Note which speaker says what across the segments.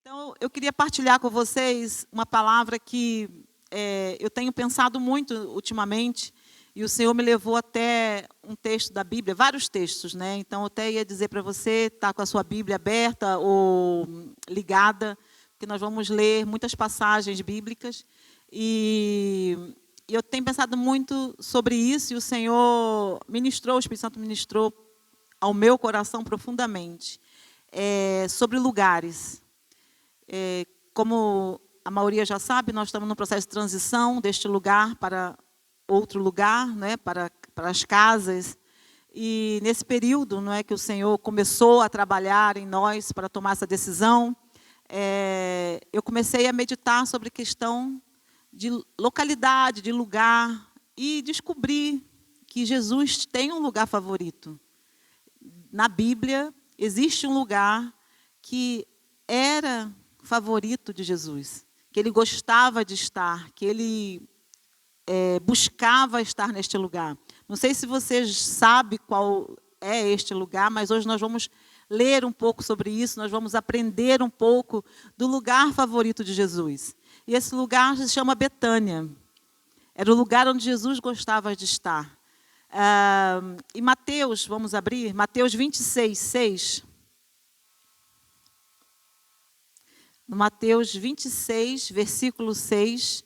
Speaker 1: Então, eu queria partilhar com vocês uma palavra que eu tenho pensado muito ultimamente, e o Senhor me levou até um texto da Bíblia, vários textos, né? Então, eu até ia dizer para você, estar com a sua Bíblia aberta ou ligada, que nós vamos ler muitas passagens bíblicas, e eu tenho pensado muito sobre isso, e o Senhor ministrou, o Espírito Santo ministrou ao meu coração profundamente, sobre lugares. Como a maioria já sabe, nós estamos num processo de transição deste lugar para outro lugar, né, para as casas. E nesse período, não é, que o Senhor começou a trabalhar em nós para tomar essa decisão, eu comecei a meditar sobre a questão de localidade, de lugar, e descobri que Jesus tem um lugar favorito. Na Bíblia, existe um lugar que era favorito de Jesus, que ele gostava de estar, que ele buscava estar neste lugar. Não sei se você sabe qual é este lugar, mas hoje nós vamos ler um pouco sobre isso, nós vamos aprender um pouco do lugar favorito de Jesus. E esse lugar se chama Betânia. Era o lugar onde Jesus gostava de estar. Em Mateus, vamos abrir, Mateus 26, 6. No Mateus 26, versículo 6.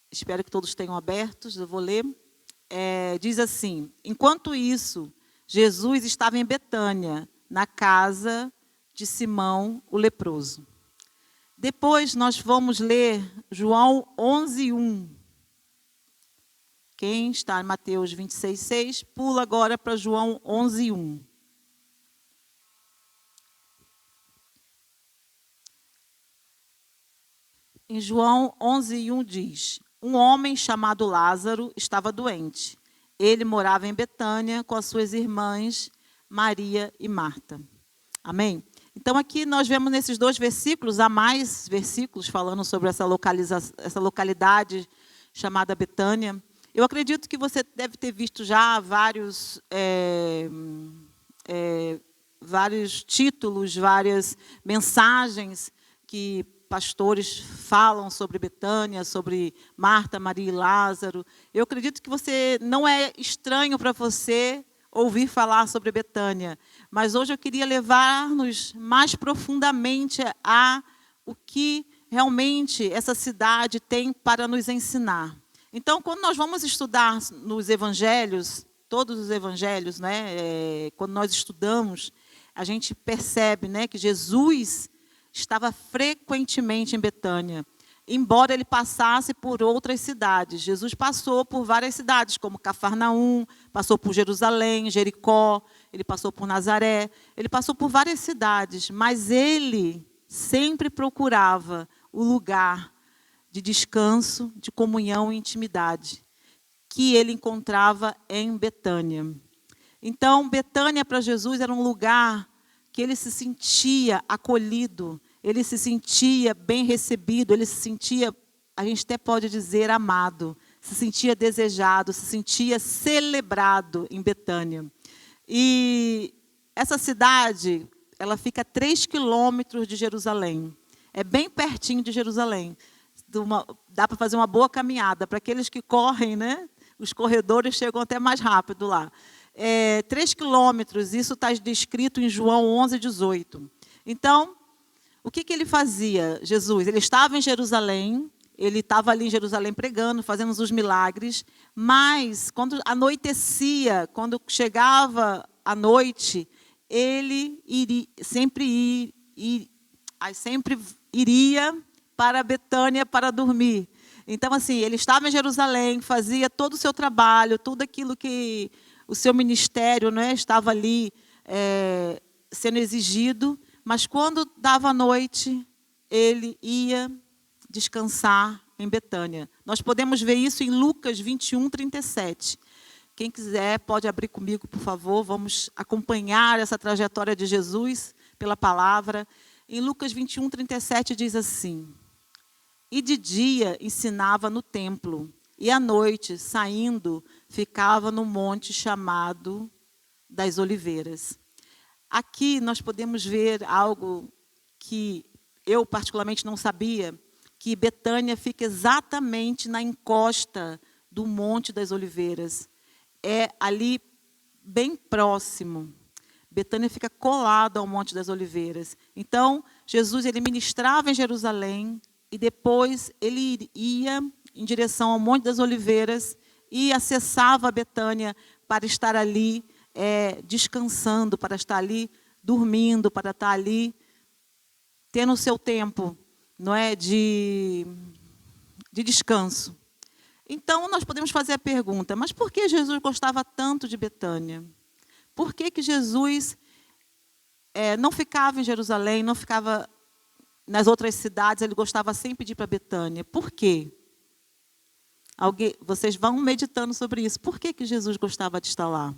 Speaker 1: Espero que todos tenham abertos, eu vou ler. Diz assim: enquanto isso, Jesus estava em Betânia, na casa de Simão, o leproso. Depois nós vamos ler João 11, 1. Quem está em Mateus 26, 6, pula agora para João 11, 1. Em João 11, 1 diz: um homem chamado Lázaro estava doente. Ele morava em Betânia com as suas irmãs Maria e Marta. Amém? Então aqui nós vemos nesses dois versículos, há mais versículos falando sobre essa localidade chamada Betânia. Eu acredito que você deve ter visto já vários títulos, várias mensagens que pastores falam sobre Betânia, sobre Marta, Maria e Lázaro. Eu acredito que não é estranho para você ouvir falar sobre Betânia, mas hoje eu queria levar-nos mais profundamente a o que realmente essa cidade tem para nos ensinar. Então, quando nós vamos estudar nos evangelhos, todos os evangelhos, né, quando nós estudamos, a gente percebe, né, que Jesus estava frequentemente em Betânia, embora ele passasse por outras cidades. Jesus passou por várias cidades, como Cafarnaum, passou por Jerusalém, Jericó, ele passou por Nazaré, ele passou por várias cidades, mas ele sempre procurava o lugar de descanso, de comunhão e intimidade, que ele encontrava em Betânia. Então, Betânia para Jesus era um lugar que ele se sentia acolhido, ele se sentia bem recebido, ele se sentia, a gente até pode dizer, amado, se sentia desejado, se sentia celebrado em Betânia. E essa cidade, ela fica a 3 quilômetros de Jerusalém, é bem pertinho de Jerusalém. Dá para fazer uma boa caminhada, para aqueles que correm, né? Os corredores chegam até mais rápido lá. 3 quilômetros, isso está descrito em João 11, 18. Então, o que ele fazia, Jesus? Ele estava em Jerusalém, ele estava ali em Jerusalém pregando, fazendo os milagres, mas quando anoitecia, quando chegava a noite, ele sempre iria para Betânia para dormir. Então, assim, ele estava em Jerusalém, fazia todo o seu trabalho, tudo aquilo que o seu ministério, né, estava ali sendo exigido, mas quando dava noite, ele ia descansar em Betânia. Nós podemos ver isso em Lucas 21, 37. Quem quiser pode abrir comigo, por favor. Vamos acompanhar essa trajetória de Jesus pela palavra. Em Lucas 21, 37 diz assim: e de dia ensinava no templo, e à noite, saindo, ficava no monte chamado das Oliveiras. aqui nós podemos ver algo que eu particularmente não sabia, que Betânia fica exatamente na encosta do Monte das Oliveiras. É ali bem próximo. Betânia fica colado ao Monte das Oliveiras. Então, Jesus ele ministrava em Jerusalém e depois ele ia em direção ao Monte das Oliveiras e acessava Betânia para estar ali descansando, para estar ali dormindo, para estar ali tendo o seu tempo, não é, de descanso. Então, nós podemos fazer a pergunta, mas por que Jesus gostava tanto de Betânia? Por que Jesus não ficava em Jerusalém, não ficava nas outras cidades, ele gostava sempre de ir para Betânia? Por quê? Vocês vão meditando sobre isso. Por que Jesus gostava de estar lá?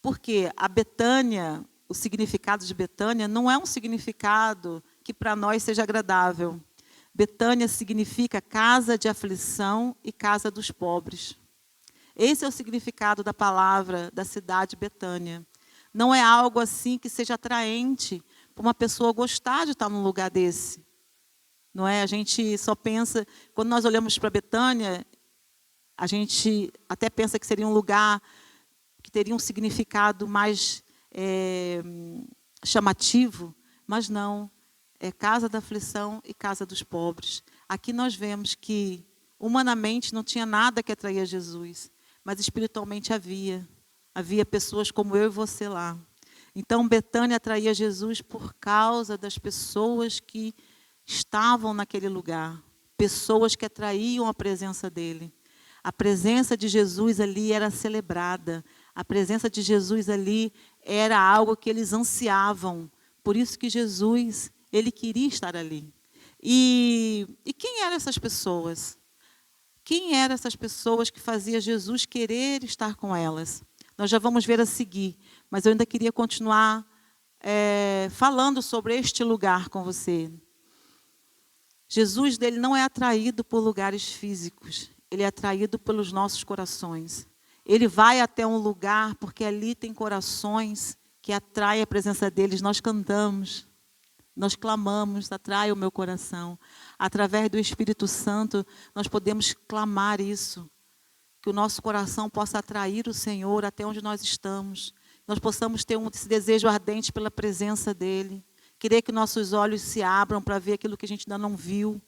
Speaker 1: Porque a Betânia, o significado de Betânia, não é um significado que para nós seja agradável. Betânia significa casa de aflição e casa dos pobres. Esse é o significado da palavra da cidade Betânia. Não é algo assim que seja atraente para uma pessoa gostar de estar num lugar desse. Não é? A gente só pensa, quando nós olhamos para Betânia, a gente até pensa que seria um lugar que teria um significado mais chamativo, mas não. É casa da aflição e casa dos pobres. Aqui nós vemos que, humanamente, não tinha nada que atraía Jesus, mas espiritualmente havia. Havia pessoas como eu e você lá. Então, Betânia atraía Jesus por causa das pessoas que estavam naquele lugar. Pessoas que atraíam a presença dele. A presença de Jesus ali era celebrada. A presença de Jesus ali era algo que eles ansiavam. Por isso que Jesus, ele queria estar ali. E quem eram essas pessoas? Quem eram essas pessoas que fazia Jesus querer estar com elas? Nós já vamos ver a seguir, mas eu ainda queria continuar falando sobre este lugar com você. Jesus dele não é atraído por lugares físicos, ele é atraído pelos nossos corações. Ele vai até um lugar porque ali tem corações que atraem a presença deles. Nós cantamos, nós clamamos, atrai o meu coração. Através do Espírito Santo, nós podemos clamar isso. Que o nosso coração possa atrair o Senhor até onde nós estamos. Nós possamos ter esse desejo ardente pela presença dEle. Querer que nossos olhos se abram para ver aquilo que a gente ainda não viu.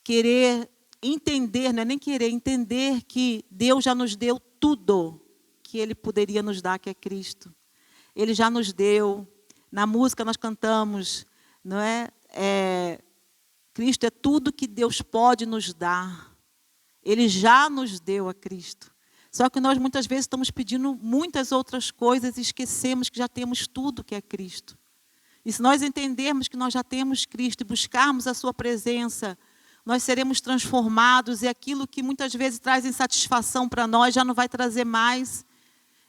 Speaker 1: Querer entender, não é nem querer, entender que Deus já nos deu tudo que Ele poderia nos dar, que é Cristo. Ele já nos deu. Na música nós cantamos, não é? Cristo é tudo que Deus pode nos dar. Ele já nos deu a Cristo. Só que nós muitas vezes estamos pedindo muitas outras coisas e esquecemos que já temos tudo que é Cristo. E se nós entendermos que nós já temos Cristo e buscarmos a sua presença, nós seremos transformados e aquilo que muitas vezes traz insatisfação para nós já não vai trazer mais.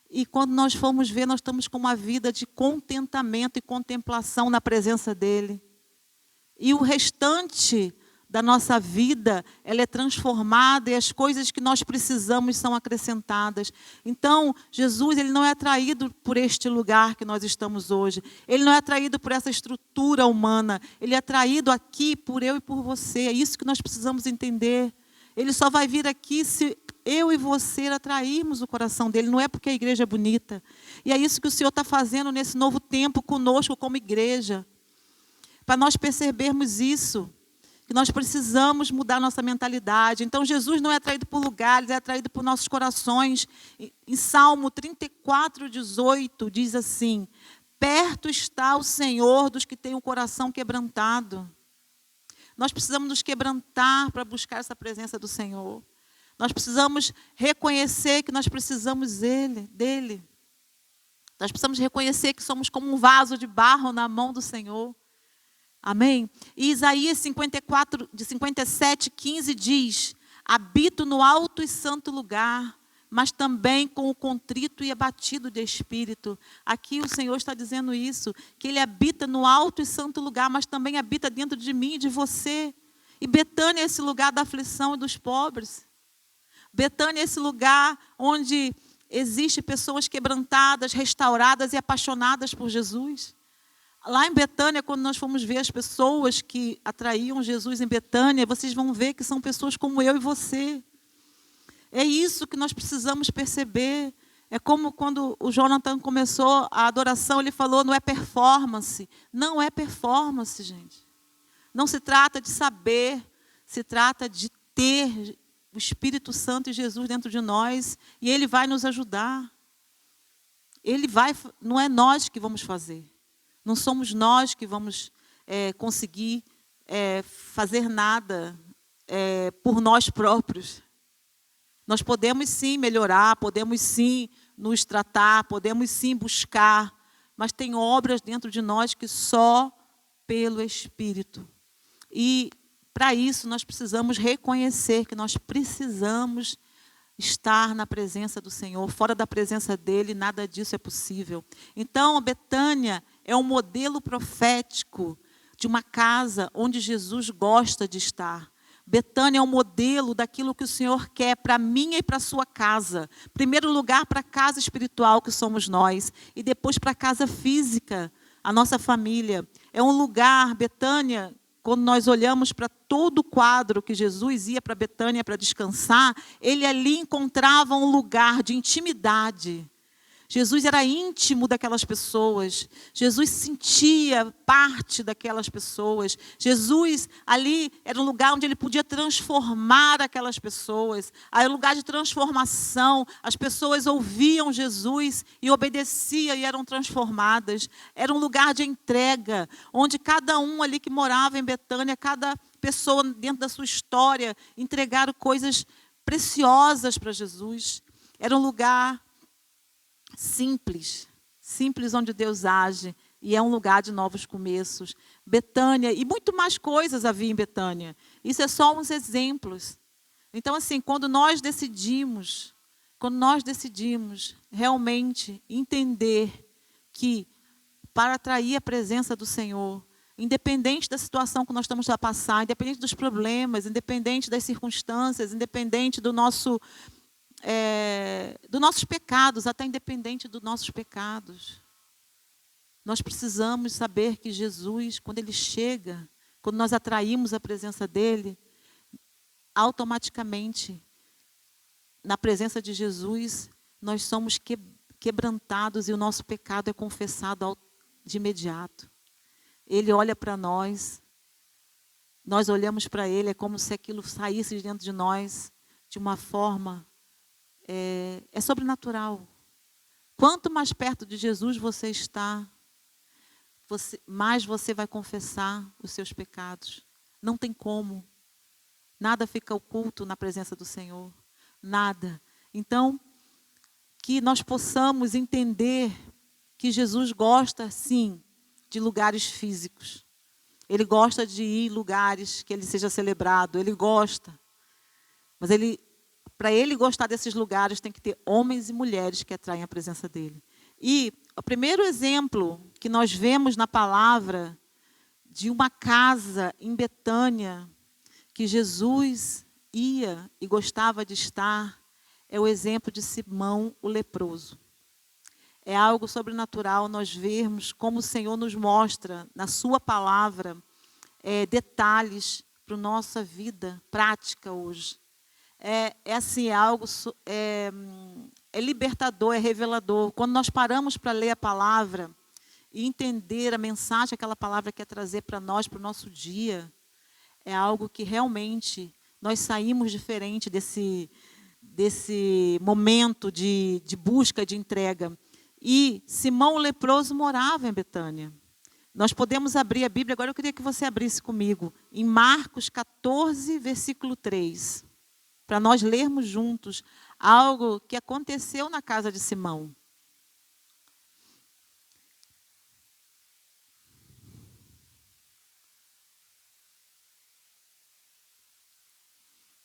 Speaker 1: E quando nós formos ver, nós estamos com uma vida de contentamento e contemplação na presença dEle. E o restante da nossa vida, ela é transformada e as coisas que nós precisamos são acrescentadas. Então, Jesus, ele não é atraído por este lugar que nós estamos hoje. Ele não é atraído por essa estrutura humana. Ele é atraído aqui por eu e por você. É isso que nós precisamos entender. Ele só vai vir aqui se eu e você atrairmos o coração dele. Não é porque a igreja é bonita. E é isso que o Senhor está fazendo nesse novo tempo conosco como igreja. Para nós percebermos isso. Que nós precisamos mudar nossa mentalidade. Então, Jesus não é atraído por lugares, é atraído por nossos corações. Em Salmo 34, 18, diz assim: perto está o Senhor dos que têm o coração quebrantado. Nós precisamos nos quebrantar para buscar essa presença do Senhor. Nós precisamos reconhecer que nós precisamos dele. Nós precisamos reconhecer que somos como um vaso de barro na mão do Senhor. Amém? E Isaías 54, de 57, 15 diz: habito no alto e santo lugar, mas também com o contrito e abatido de espírito. Aqui o Senhor está dizendo isso, que Ele habita no alto e santo lugar, mas também habita dentro de mim e de você. E Betânia é esse lugar da aflição e dos pobres. Betânia é esse lugar onde existem pessoas quebrantadas, restauradas e apaixonadas por Jesus. Lá em Betânia, quando nós fomos ver as pessoas que atraíam Jesus em Betânia, vocês vão ver que são pessoas como eu e você. É isso que nós precisamos perceber. É como quando o Jonathan começou a adoração, ele falou, não é performance. Não é performance, gente. Não se trata de saber, se trata de ter o Espírito Santo e Jesus dentro de nós, e Ele vai nos ajudar. Não é nós que vamos fazer. Não somos nós que vamos conseguir fazer nada por nós próprios. Nós podemos sim melhorar, podemos sim nos tratar, podemos sim buscar, mas tem obras dentro de nós que só pelo Espírito. E para isso nós precisamos reconhecer que nós precisamos estar na presença do Senhor. Fora da presença dele, nada disso é possível. Então, Betânia é um modelo profético de uma casa onde Jesus gosta de estar. Betânia é um modelo daquilo que o Senhor quer para a minha e para a sua casa. Primeiro lugar, para a casa espiritual, que somos nós. E depois para a casa física, a nossa família. É um lugar, Betânia, quando nós olhamos para todo o quadro que Jesus ia para Betânia para descansar, ele ali encontrava um lugar de intimidade. Jesus era íntimo daquelas pessoas. Jesus sentia parte daquelas pessoas. Jesus ali era um lugar onde ele podia transformar aquelas pessoas. Era um lugar de transformação. As pessoas ouviam Jesus e obedeciam e eram transformadas. Era um lugar de entrega, onde cada um ali que morava em Betânia, cada pessoa dentro da sua história, entregaram coisas preciosas para Jesus. Era um lugar simples onde Deus age, e é um lugar de novos começos. Betânia, e muito mais coisas havia em Betânia. Isso é só uns exemplos. Então, assim, quando nós decidimos realmente entender que para atrair a presença do Senhor, independente da situação que nós estamos a passar, independente dos problemas, independente das circunstâncias, independente dos nossos pecados, até independente dos nossos pecados. Nós precisamos saber que Jesus, quando Ele chega, quando nós atraímos a presença dEle, automaticamente, na presença de Jesus, nós somos quebrantados e o nosso pecado é confessado de imediato. Ele olha para nós, nós olhamos para Ele, é como se aquilo saísse de dentro de nós de uma forma sobrenatural. Quanto mais perto de Jesus você está, mais você vai confessar os seus pecados. Não tem como. Nada fica oculto na presença do Senhor. Nada. Então, que nós possamos entender que Jesus gosta, sim, de lugares físicos. Ele gosta de ir em lugares que Ele seja celebrado. Ele gosta. Mas para Ele gostar desses lugares, tem que ter homens e mulheres que atraem a presença dEle. E o primeiro exemplo que nós vemos na palavra de uma casa em Betânia, que Jesus ia e gostava de estar, é o exemplo de Simão, o leproso. É algo sobrenatural nós vermos como o Senhor nos mostra, na sua palavra, detalhes para a nossa vida prática hoje. É libertador, é revelador. Quando nós paramos para ler a palavra e entender a mensagem que aquela palavra quer trazer para nós, para o nosso dia, é algo que realmente nós saímos diferente desse momento de busca, de entrega. E Simão o leproso morava em Betânia. Nós podemos abrir a Bíblia, agora eu queria que você abrisse comigo, em Marcos 14, versículo 3. Para nós lermos juntos algo que aconteceu na casa de Simão.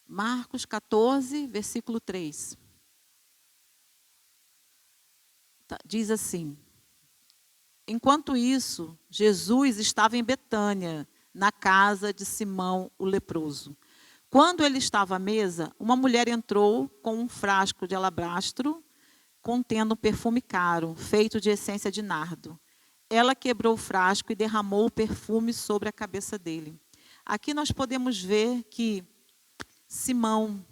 Speaker 1: Marcos 14, versículo 3. Diz assim: enquanto isso, Jesus estava em Betânia, na casa de Simão o leproso. Quando ele estava à mesa, uma mulher entrou com um frasco de alabastro contendo um perfume caro, feito de essência de nardo. Ela quebrou o frasco e derramou o perfume sobre a cabeça dele. Aqui nós podemos ver que Simão,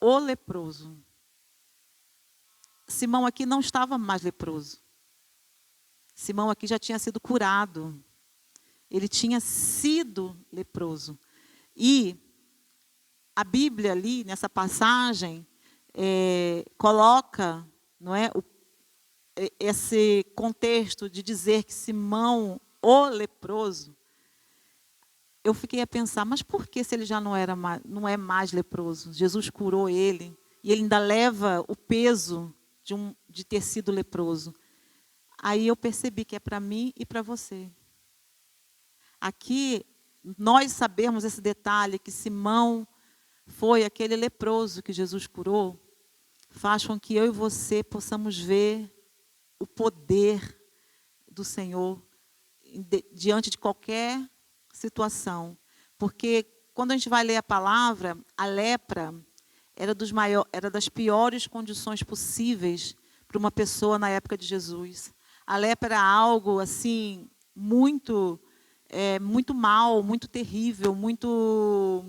Speaker 1: o leproso, Simão aqui não estava mais leproso. Simão aqui já tinha sido curado. Ele tinha sido leproso. E a Bíblia ali, nessa passagem, coloca, não é, esse contexto de dizer que Simão, o leproso, eu fiquei a pensar, mas por que se ele já não é mais leproso? Jesus curou ele e ele ainda leva o peso de ter sido leproso. Aí eu percebi que é para mim e para você. Aqui, nós sabemos esse detalhe, que Simão foi aquele leproso que Jesus curou, faz com que eu e você possamos ver o poder do Senhor diante de qualquer situação. Porque quando a gente vai ler a palavra, a lepra era das piores condições possíveis para uma pessoa na época de Jesus. A lepra era algo assim muito mal, muito terrível, muito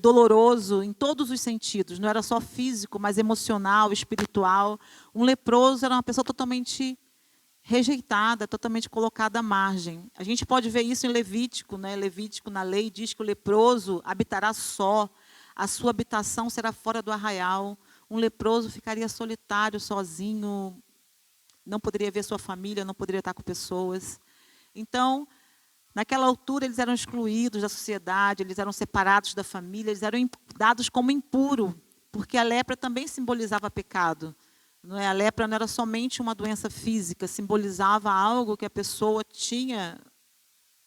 Speaker 1: doloroso em todos os sentidos. Não era só físico, mas emocional, espiritual. Um leproso era uma pessoa totalmente rejeitada, totalmente colocada à margem. A gente pode ver isso em Levítico, né? Levítico, na lei, diz que o leproso habitará só, a sua habitação será fora do arraial. Um leproso ficaria solitário, sozinho, não poderia ver sua família, não poderia estar com pessoas. Então, naquela altura, eles eram excluídos da sociedade, eles eram separados da família, eles eram dados como impuro, porque a lepra também simbolizava pecado. Não é? A lepra não era somente uma doença física, simbolizava algo que a pessoa tinha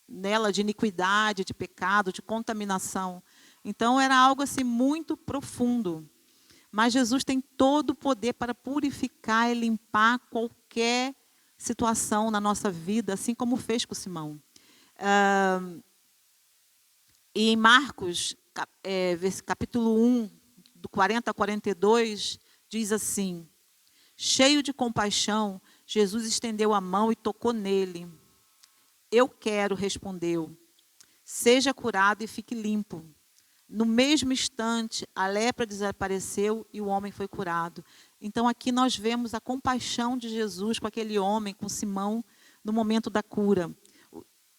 Speaker 1: nela de iniquidade, de pecado, de contaminação. Então, era algo assim muito profundo. Mas Jesus tem todo o poder para purificar e limpar qualquer situação na nossa vida, assim como fez com Simão. E em Marcos, capítulo 1, do 40 a 42, diz assim: cheio de compaixão, Jesus estendeu a mão e tocou nele. Eu quero, respondeu. Seja curado e fique limpo. No mesmo instante, a lepra desapareceu e o homem foi curado. Então, aqui nós vemos a compaixão de Jesus com aquele homem, com Simão, no momento da cura.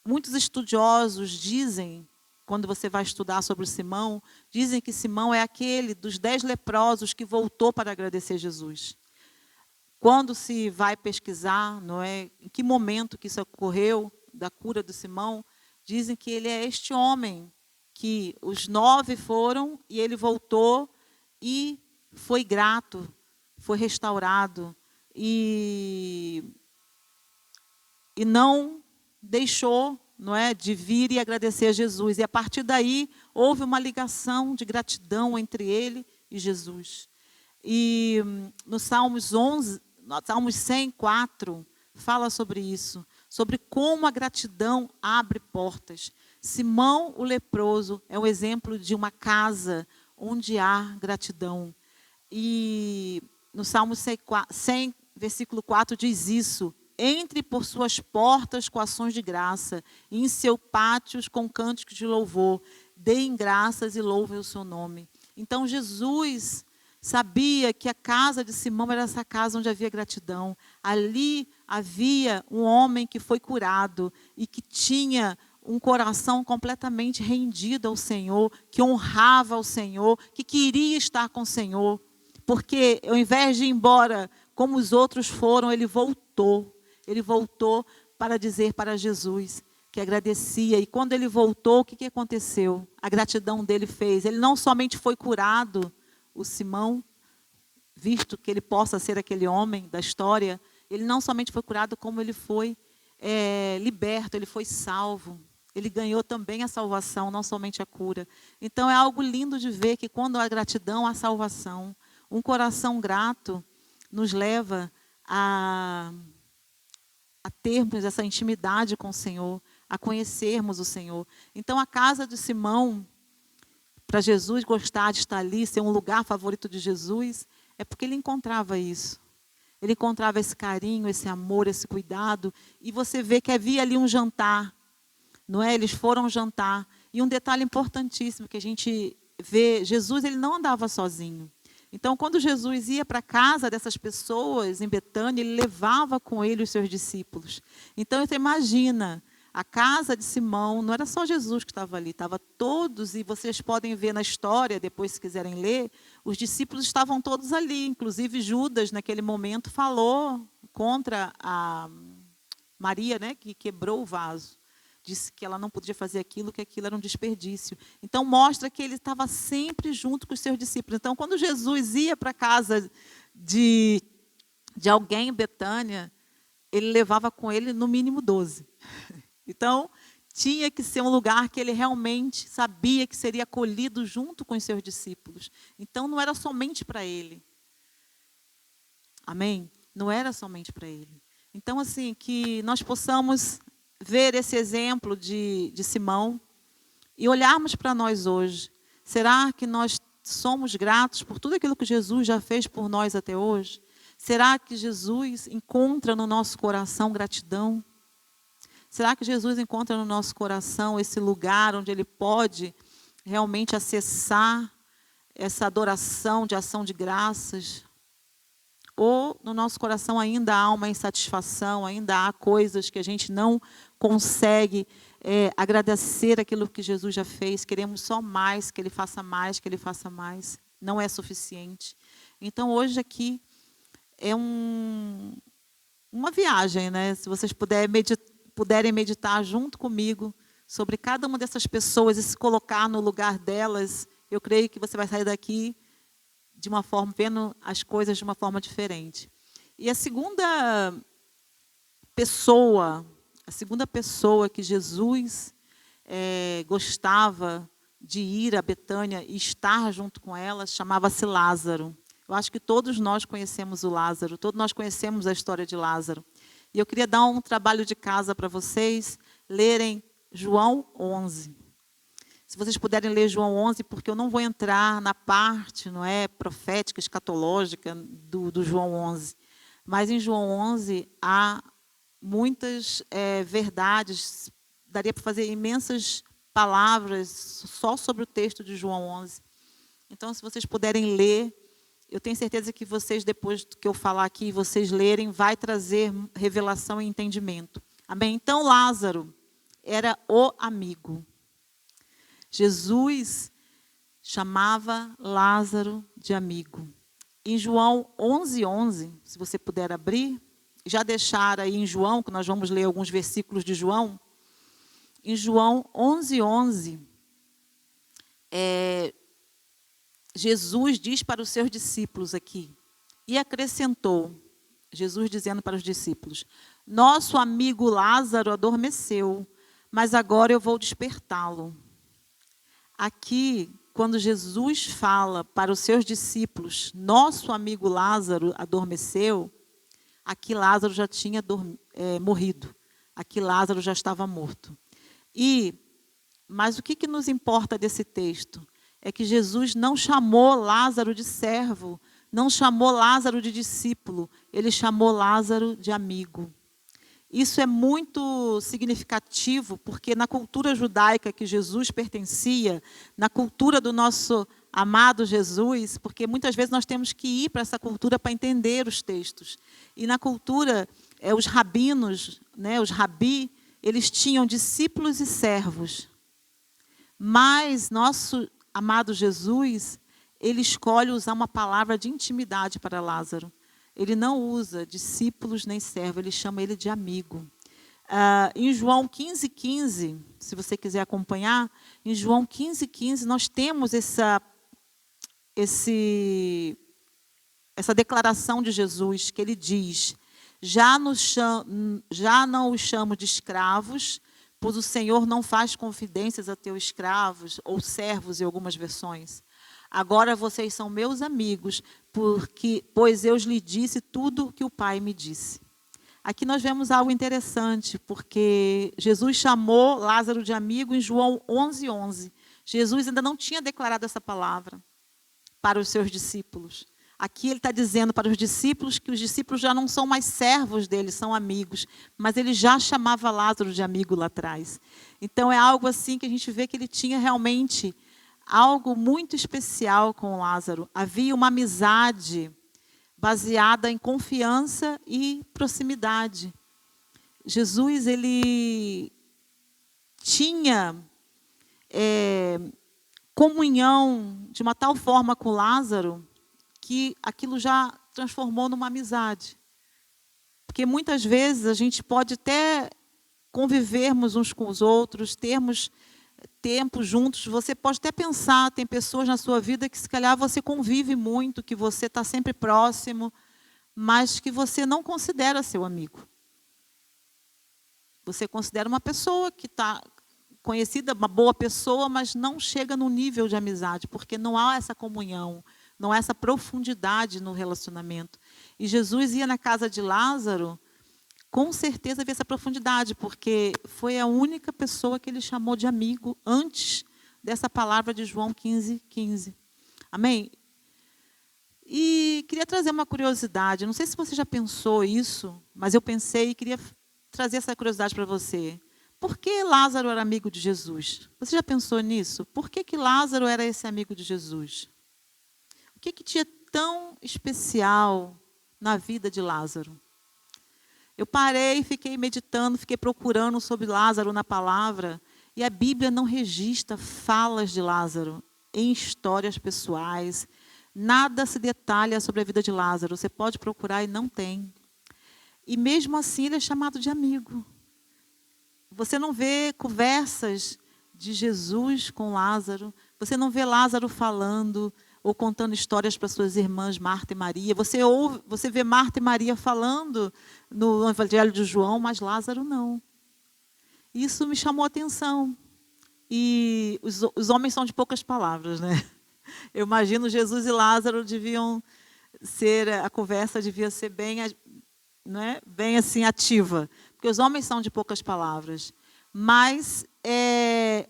Speaker 1: Muitos estudiosos dizem, quando você vai estudar sobre Simão, dizem que Simão é aquele dos 10 leprosos que voltou para agradecer Jesus. Quando se vai pesquisar, não é, em que momento que isso ocorreu, da cura de Simão, dizem que ele é este homem, que os 9 foram e ele voltou e foi grato, foi restaurado e não deixou, não é, de vir e agradecer a Jesus. E a partir daí houve uma ligação de gratidão entre ele e Jesus. E no Salmos 104 fala sobre isso, sobre como a gratidão abre portas. Simão, o leproso, é um exemplo de uma casa onde há gratidão. E no Salmo 100, versículo 4, diz isso: entre por suas portas com ações de graça, e em seus pátios com cânticos de louvor. Deem graças e louvem o seu nome. Então, Jesus sabia que a casa de Simão era essa casa onde havia gratidão. Ali havia um homem que foi curado e que tinha um coração completamente rendido ao Senhor, que honrava ao Senhor, que queria estar com o Senhor. Porque, ao invés de ir embora como os outros foram, ele voltou. Ele voltou para dizer para Jesus que agradecia. E quando ele voltou, o que aconteceu? A gratidão dele fez. Ele não somente foi curado, o Simão, visto que ele possa ser aquele homem da história, ele não somente foi curado, como ele foi liberto, ele foi salvo. Ele ganhou também a salvação, não somente a cura. Então, é algo lindo de ver que quando há gratidão, há salvação. Um coração grato nos leva a termos essa intimidade com o Senhor, a conhecermos o Senhor. Então, a casa de Simão, para Jesus gostar de estar ali, ser um lugar favorito de Jesus, é porque ele encontrava isso. ele encontrava esse carinho, esse amor, esse cuidado. E você vê que havia ali um jantar, não é? Eles foram jantar. E um detalhe importantíssimo que a gente vê, Jesus ele não andava sozinho. Então, quando Jesus ia para a casa dessas pessoas em Betânia, ele levava com ele os seus discípulos. Então, você imagina, a casa de Simão, não era só Jesus que estava ali, estava todos, e vocês podem ver na história, depois se quiserem ler, os discípulos estavam todos ali, inclusive Judas, naquele momento, falou contra a Maria, né, que quebrou o vaso. Disse que ela não podia fazer aquilo, que aquilo era um desperdício. Então, mostra que ele estava sempre junto com os seus discípulos. Então, quando Jesus ia para a casa de alguém em Betânia, ele levava com ele, no mínimo, 12. Então, tinha que ser um lugar que ele realmente sabia que seria acolhido junto com os seus discípulos. Então, não era somente para ele. Amém? Não era somente para ele. Então, assim, que nós possamos ver esse exemplo de Simão e olharmos para nós hoje. Será que nós somos gratos por tudo aquilo que Jesus já fez por nós até hoje? Será que Jesus encontra no nosso coração gratidão? Será que Jesus encontra no nosso coração esse lugar onde ele pode realmente acessar essa adoração de ação de graças? Ou no nosso coração ainda há uma insatisfação, ainda há coisas que a gente não consegue agradecer aquilo que Jesus já fez, queremos só mais, que ele faça mais, que ele faça mais, não é suficiente. Então, hoje aqui é uma viagem, né? Se vocês puderem meditar junto comigo sobre cada uma dessas pessoas e se colocar no lugar delas, eu creio que você vai sair daqui de uma forma, vendo as coisas de uma forma diferente. E a segunda pessoa que Jesus gostava de ir a Betânia e estar junto com ela, chamava-se Lázaro. Eu acho que todos nós conhecemos o Lázaro, todos nós conhecemos a história de Lázaro. E eu queria dar um trabalho de casa para vocês, lerem João 11. Se vocês puderem ler João 11, porque eu não vou entrar na parte, não é, profética, escatológica do João 11. Mas em João 11 há muitas verdades, daria para fazer imensas palavras só sobre o texto de João 11. Então, se vocês puderem ler, eu tenho certeza que vocês, depois do que eu falar aqui, vocês lerem, vai trazer revelação e entendimento. Amém? Então, Lázaro era o amigo. Jesus chamava Lázaro de amigo. Em João 11:11, se você puder abrir, já deixar aí em João, que nós vamos ler alguns versículos de João. Em João 11:11, Jesus diz para os seus discípulos aqui, e acrescentou, Jesus dizendo para os discípulos, nosso amigo Lázaro adormeceu, mas agora eu vou despertá-lo. Aqui, quando Jesus fala para os seus discípulos, nosso amigo Lázaro adormeceu, aqui Lázaro já tinha morrido. Aqui Lázaro já estava morto. Mas o que nos importa desse texto? É que Jesus não chamou Lázaro de servo, não chamou Lázaro de discípulo, ele chamou Lázaro de amigo. Isso é muito significativo, porque na cultura judaica que Jesus pertencia, na cultura do nosso amado Jesus, porque muitas vezes nós temos que ir para essa cultura para entender os textos. E na cultura, os rabinos, né, os rabi, eles tinham discípulos e servos. Mas nosso amado Jesus, ele escolhe usar uma palavra de intimidade para Lázaro. Ele não usa discípulos nem servo, ele chama ele de amigo. Em João 15:15, se você quiser acompanhar, em João 15:15 nós temos essa declaração de Jesus, que ele diz, já não os chamo de escravos, pois o Senhor não faz confidências a teus escravos, ou servos em algumas versões. Agora vocês são meus amigos, pois eu lhes disse tudo o que o Pai me disse. Aqui nós vemos algo interessante, porque Jesus chamou Lázaro de amigo em João 11:11. Jesus ainda não tinha declarado essa palavra para os seus discípulos. Aqui ele está dizendo para os discípulos que os discípulos já não são mais servos dele, são amigos. Mas ele já chamava Lázaro de amigo lá atrás. Então é algo assim que a gente vê que ele tinha realmente algo muito especial com Lázaro. Havia uma amizade baseada em confiança e proximidade. Jesus, ele tinha comunhão de uma tal forma com Lázaro que aquilo já transformou numa amizade. Porque muitas vezes a gente pode até convivermos uns com os outros, termos tempo juntos. Você pode até pensar, tem pessoas na sua vida que se calhar você convive muito, que você está sempre próximo, mas que você não considera seu amigo. Você considera uma pessoa que está conhecida, uma boa pessoa, mas não chega no nível de amizade, porque não há essa comunhão, não há essa profundidade no relacionamento. E Jesus ia na casa de Lázaro, com certeza havia essa profundidade, porque foi a única pessoa que ele chamou de amigo antes dessa palavra de João 15:15. Amém? E queria trazer uma curiosidade, não sei se você já pensou isso, mas eu pensei e queria trazer essa curiosidade para você. Por que Lázaro era amigo de Jesus? Você já pensou nisso? Por que Lázaro era esse amigo de Jesus? O que tinha tão especial na vida de Lázaro? Eu parei, fiquei meditando, fiquei procurando sobre Lázaro na palavra, e a Bíblia não registra falas de Lázaro em histórias pessoais. Nada se detalha sobre a vida de Lázaro. Você pode procurar e não tem. E mesmo assim ele é chamado de amigo. Você não vê conversas de Jesus com Lázaro. Você não vê Lázaro falando ou contando histórias para suas irmãs Marta e Maria. Você vê Marta e Maria falando no Evangelho de João, mas Lázaro não. Isso me chamou a atenção. E os homens são de poucas palavras, né? Eu imagino Jesus e Lázaro deviam ser, a conversa devia ser bem, né, bem assim ativa, porque os homens são de poucas palavras. Mas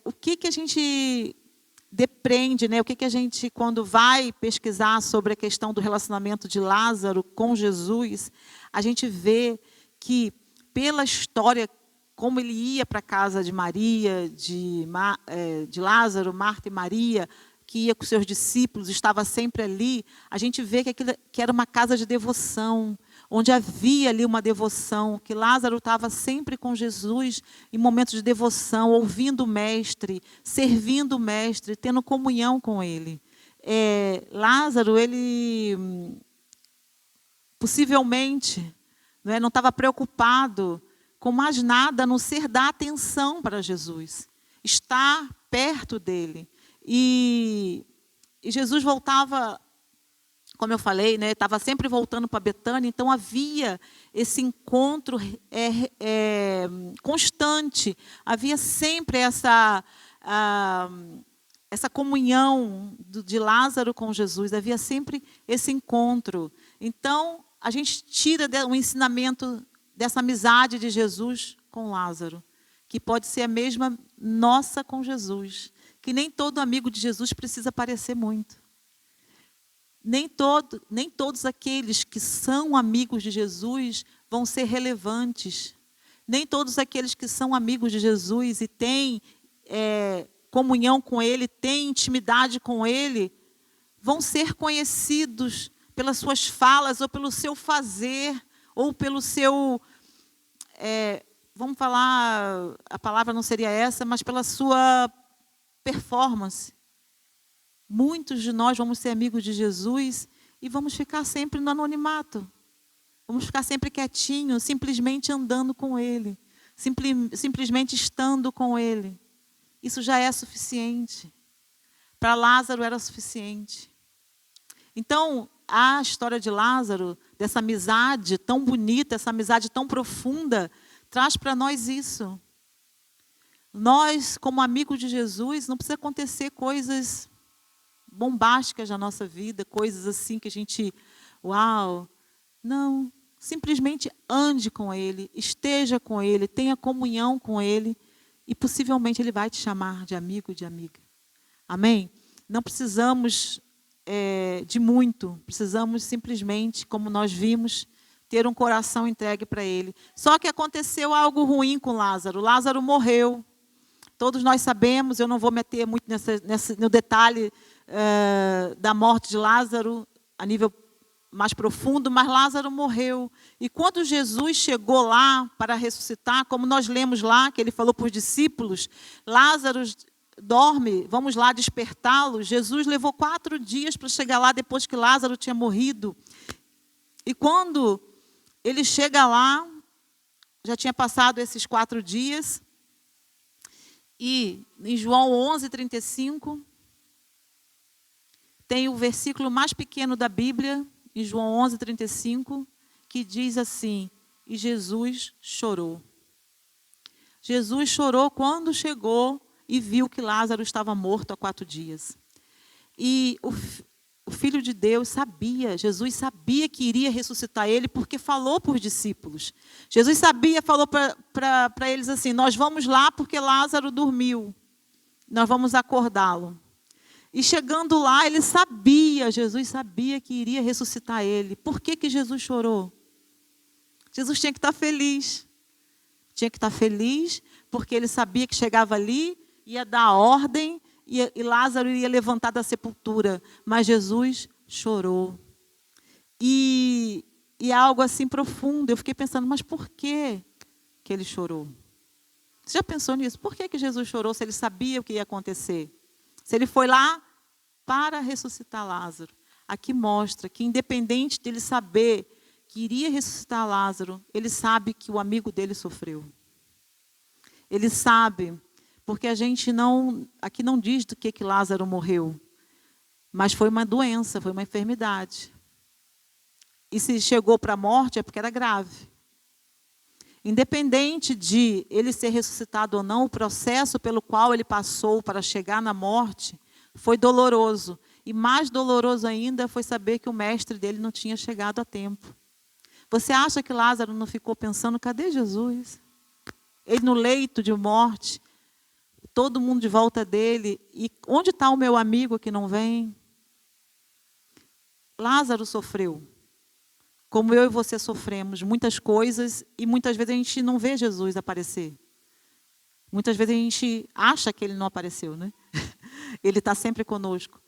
Speaker 1: o que a gente depreende, né? O que a gente, quando vai pesquisar sobre a questão do relacionamento de Lázaro com Jesus, a gente vê que, pela história, como ele ia para a casa de Maria, de Lázaro, Marta e Maria, que ia com seus discípulos, estava sempre ali, a gente vê que era uma casa de devoção, onde havia ali uma devoção, que Lázaro estava sempre com Jesus em momentos de devoção, ouvindo o Mestre, servindo o Mestre, tendo comunhão com ele. Lázaro, ele possivelmente não estava preocupado com mais nada, a não ser dar atenção para Jesus, estar perto dele. E Jesus voltava, como eu falei, estava sempre voltando para Betânia, então havia esse encontro constante, havia sempre essa comunhão de Lázaro com Jesus, havia sempre esse encontro. Então, a gente tira um ensinamento dessa amizade de Jesus com Lázaro, que pode ser a mesma nossa com Jesus, que nem todo amigo de Jesus precisa parecer muito. Nem todos aqueles que são amigos de Jesus vão ser relevantes. Nem todos aqueles que são amigos de Jesus e têm comunhão com Ele, têm intimidade com Ele, vão ser conhecidos pelas suas falas, ou pelo seu fazer, ou pelo seu... vamos falar, a palavra não seria essa, mas pela sua performance. Muitos de nós vamos ser amigos de Jesus e vamos ficar sempre no anonimato. Vamos ficar sempre quietinhos, simplesmente andando com Ele. Simplesmente estando com Ele. Isso já é suficiente. Para Lázaro era suficiente. Então, a história de Lázaro, dessa amizade tão bonita, essa amizade tão profunda, traz para nós isso. Nós, como amigos de Jesus, não precisa acontecer coisas bombásticas na nossa vida, coisas assim que a gente, uau, não, simplesmente ande com Ele, esteja com Ele, tenha comunhão com Ele, e possivelmente Ele vai te chamar de amigo e de amiga. Amém? Não precisamos de muito. Precisamos simplesmente, como nós vimos, ter um coração entregue para Ele. Só que aconteceu algo ruim com Lázaro. Lázaro morreu. Todos nós sabemos, eu não vou meter muito no detalhe da morte de Lázaro, a nível mais profundo, mas Lázaro morreu. E quando Jesus chegou lá para ressuscitar, como nós lemos lá, que ele falou para os discípulos, Lázaro dorme, vamos lá despertá-lo. Jesus levou 4 dias para chegar lá, depois que Lázaro tinha morrido. E quando ele chega lá, já tinha passado esses 4 dias, e em João 11:35, tem o versículo mais pequeno da Bíblia, em João 11:35, que diz assim: e Jesus chorou. Jesus chorou quando chegou e viu que Lázaro estava morto há 4 dias. E o Filho de Deus sabia, Jesus sabia que iria ressuscitar ele, porque falou para os discípulos. Jesus sabia, falou para eles assim: nós vamos lá porque Lázaro dormiu, nós vamos acordá-lo. E chegando lá, ele sabia, Jesus sabia que iria ressuscitar ele. Por que Jesus chorou? Jesus tinha que estar feliz. Tinha que estar feliz, porque ele sabia que chegava ali, ia dar a ordem, e Lázaro iria levantar da sepultura. Mas Jesus chorou. E é algo assim profundo. Eu fiquei pensando, mas por que ele chorou? Você já pensou nisso? Por que Jesus chorou se ele sabia o que ia acontecer? Se ele foi lá para ressuscitar Lázaro. Aqui mostra que, independente dele saber que iria ressuscitar Lázaro, ele sabe que o amigo dele sofreu. Ele sabe, porque a gente aqui não diz do que Lázaro morreu, mas foi uma doença, foi uma enfermidade. E se chegou para a morte é porque era grave. Independente de ele ser ressuscitado ou não, o processo pelo qual ele passou para chegar na morte foi doloroso. E mais doloroso ainda foi saber que o mestre dele não tinha chegado a tempo. Você acha que Lázaro não ficou pensando, cadê Jesus? Ele no leito de morte, todo mundo de volta dele, e onde está o meu amigo que não vem? Lázaro sofreu, como eu e você sofremos, muitas coisas, e muitas vezes a gente não vê Jesus aparecer. Muitas vezes a gente acha que ele não apareceu, né? Ele está sempre conosco.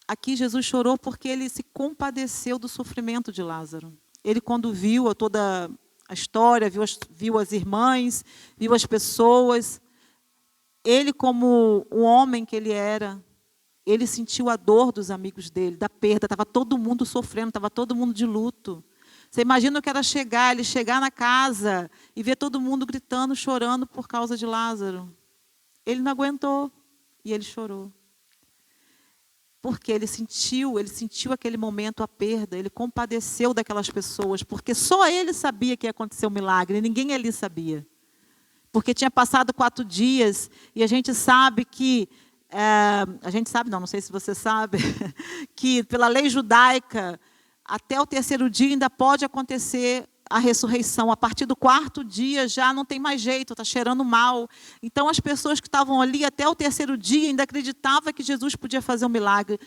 Speaker 1: Aqui Jesus chorou porque ele se compadeceu do sofrimento de Lázaro. Ele, quando viu toda a história, viu as irmãs, viu as pessoas, ele, como o homem que ele era, ele sentiu a dor dos amigos dele, da perda. Estava todo mundo sofrendo, estava todo mundo de luto. Você imagina o que era ele chegar na casa e ver todo mundo gritando, chorando por causa de Lázaro. Ele não aguentou e ele chorou. Porque ele sentiu aquele momento a perda, ele compadeceu daquelas pessoas, porque só ele sabia que ia acontecer um milagre, ninguém ali sabia. Porque tinha passado 4 dias, e a gente sabe que, não sei se você sabe, que pela lei judaica, até o 3º dia ainda pode acontecer a ressurreição. A partir do 4º dia já não tem mais jeito, está cheirando mal. Então as pessoas que estavam ali até o 3º dia ainda acreditavam que Jesus podia fazer um milagre.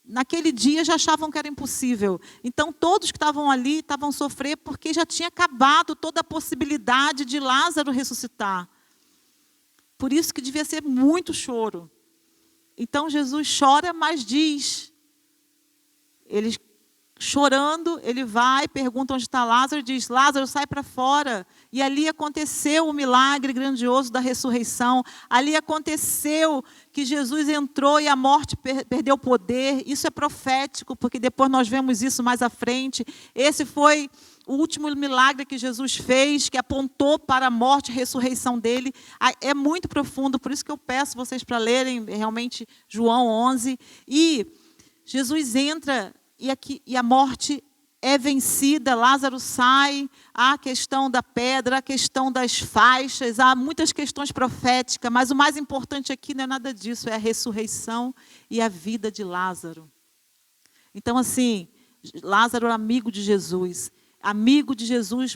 Speaker 1: Naquele dia já achavam que era impossível. Então todos que estavam ali estavam a sofrer porque já tinha acabado toda a possibilidade de Lázaro ressuscitar. Por isso que devia ser muito choro. Então Jesus chora, mas diz, ele chorando, ele vai, pergunta onde está Lázaro, e diz, Lázaro, sai para fora. E ali aconteceu o milagre grandioso da ressurreição. Ali aconteceu que Jesus entrou e a morte perdeu o poder. Isso é profético, porque depois nós vemos isso mais à frente. Esse foi o último milagre que Jesus fez, que apontou para a morte e a ressurreição dele. É muito profundo, por isso que eu peço vocês para lerem realmente João 11. E Jesus entra e a morte é vencida, Lázaro sai, há a questão da pedra, a questão das faixas, há muitas questões proféticas, mas o mais importante aqui não é nada disso, é a ressurreição e a vida de Lázaro. Então, assim, Lázaro era amigo de Jesus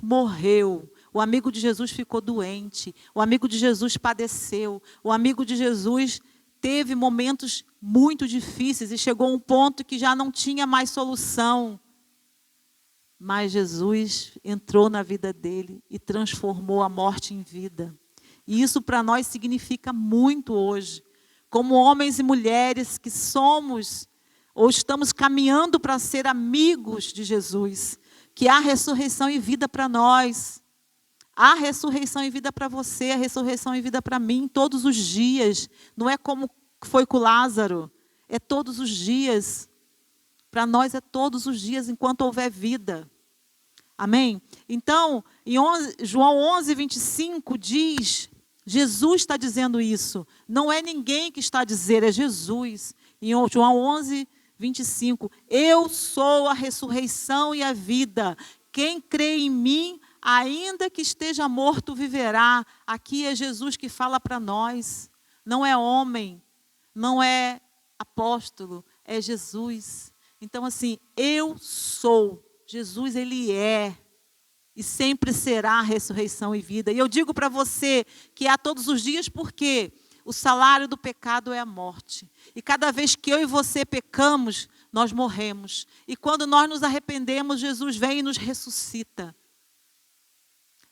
Speaker 1: morreu, o amigo de Jesus ficou doente, o amigo de Jesus padeceu, o amigo de Jesus teve momentos muito difíceis e chegou a um ponto que já não tinha mais solução. Mas Jesus entrou na vida dele e transformou a morte em vida. E isso para nós significa muito hoje. Como homens e mulheres que somos ou estamos caminhando para ser amigos de Jesus, que há ressurreição e vida para nós. Há ressurreição e vida para você, há ressurreição e vida para mim, todos os dias. Não é como foi com Lázaro, é todos os dias. Para nós é todos os dias, enquanto houver vida. Amém? Então, em João 11, 25 diz, Jesus está dizendo isso. Não é ninguém que está a dizer, é Jesus. Em João 11, 25, eu sou a ressurreição e a vida. Quem crê em mim, ainda que esteja morto, viverá. Aqui é Jesus que fala para nós. Não é homem, não é apóstolo, é Jesus. Então, assim, eu sou. Jesus, ele é. E sempre será a ressurreição e vida. E eu digo para você que há todos os dias, porque o salário do pecado é a morte. E cada vez que eu e você pecamos, nós morremos. E quando nós nos arrependemos, Jesus vem e nos ressuscita.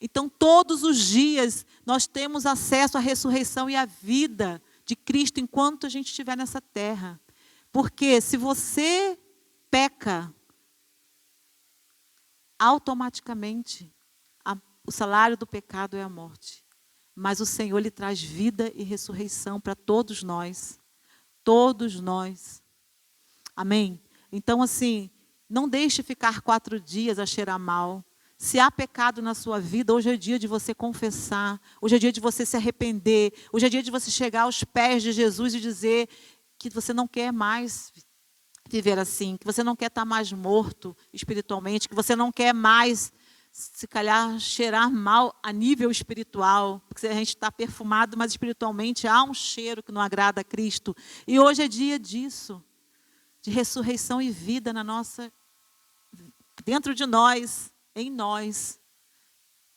Speaker 1: Então, todos os dias, nós temos acesso à ressurreição e à vida de Cristo enquanto a gente estiver nessa terra. Porque se você peca, automaticamente, o salário do pecado é a morte. Mas o Senhor lhe traz vida e ressurreição para todos nós. Todos nós. Amém? Então, assim, não deixe ficar 4 dias a cheirar mal. Se há pecado na sua vida, hoje é dia de você confessar. Hoje é dia de você se arrepender. Hoje é dia de você chegar aos pés de Jesus e dizer que você não quer mais viver assim, que você não quer estar mais morto espiritualmente, que você não quer mais, se calhar, cheirar mal a nível espiritual, porque a gente está perfumado, mas espiritualmente há um cheiro que não agrada a Cristo. E hoje é dia disso, de ressurreição e vida na nossa, dentro de nós, em nós.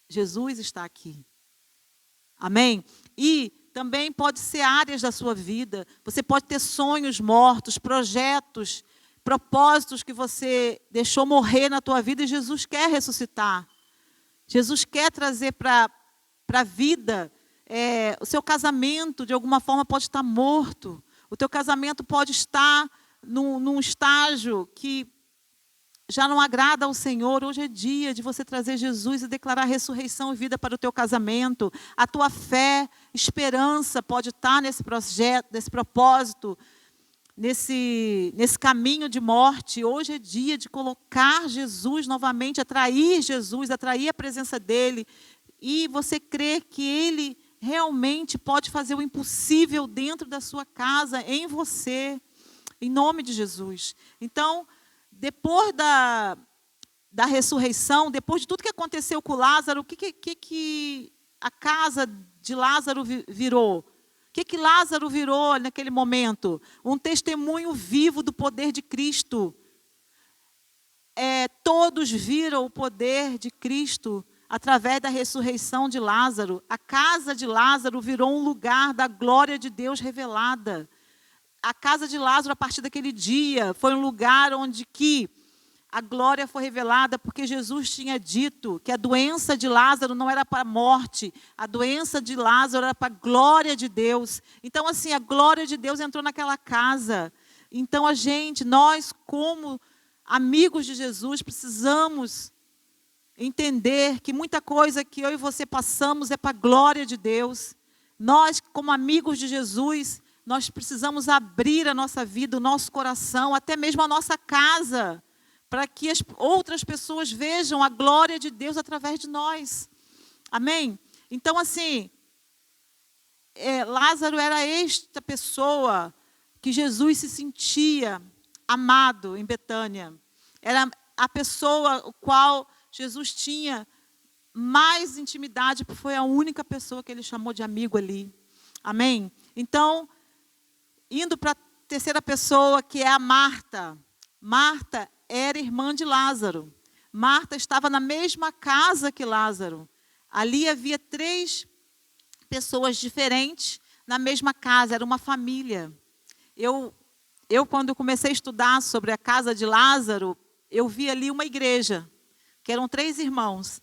Speaker 1: Jesus está aqui. Amém? E também pode ser áreas da sua vida. Você pode ter sonhos mortos, projetos, propósitos que você deixou morrer na tua vida e Jesus quer ressuscitar. Jesus quer trazer para a vida. O seu casamento, de alguma forma, pode estar morto. O teu casamento pode estar num estágio que já não agrada ao Senhor. Hoje é dia de você trazer Jesus e declarar ressurreição e vida para o teu casamento. A tua fé, esperança pode estar nesse projeto, nesse propósito, nesse caminho de morte. Hoje é dia de colocar Jesus novamente, atrair Jesus, atrair a presença dEle. E você crê que Ele realmente pode fazer o impossível dentro da sua casa, em você, em nome de Jesus. Então, depois da ressurreição, depois de tudo que aconteceu com Lázaro, o que a casa de Lázaro virou? O que Lázaro virou naquele momento? Um testemunho vivo do poder de Cristo. Todos viram o poder de Cristo através da ressurreição de Lázaro. A casa de Lázaro virou um lugar da glória de Deus revelada. A casa de Lázaro, a partir daquele dia, foi um lugar onde que a glória foi revelada, porque Jesus tinha dito que a doença de Lázaro não era para a morte, a doença de Lázaro era para a glória de Deus. Então, assim, a glória de Deus entrou naquela casa. Então, nós como amigos de Jesus, precisamos entender que muita coisa que eu e você passamos é para a glória de Deus. Nós, como amigos de Jesus, nós precisamos abrir a nossa vida, o nosso coração, até mesmo a nossa casa, para que as outras pessoas vejam a glória de Deus através de nós. Amém? Então, assim, Lázaro era esta pessoa que Jesus se sentia amado em Betânia. Era a pessoa o qual Jesus tinha mais intimidade, porque foi a única pessoa que ele chamou de amigo ali. Amém? Então, indo para a terceira pessoa, que é a Marta. Marta era irmã de Lázaro. Marta estava na mesma casa que Lázaro. Ali havia 3 pessoas diferentes, na mesma casa, era uma família. Eu, quando comecei a estudar sobre a casa de Lázaro, eu vi ali uma igreja, que eram 3 irmãos.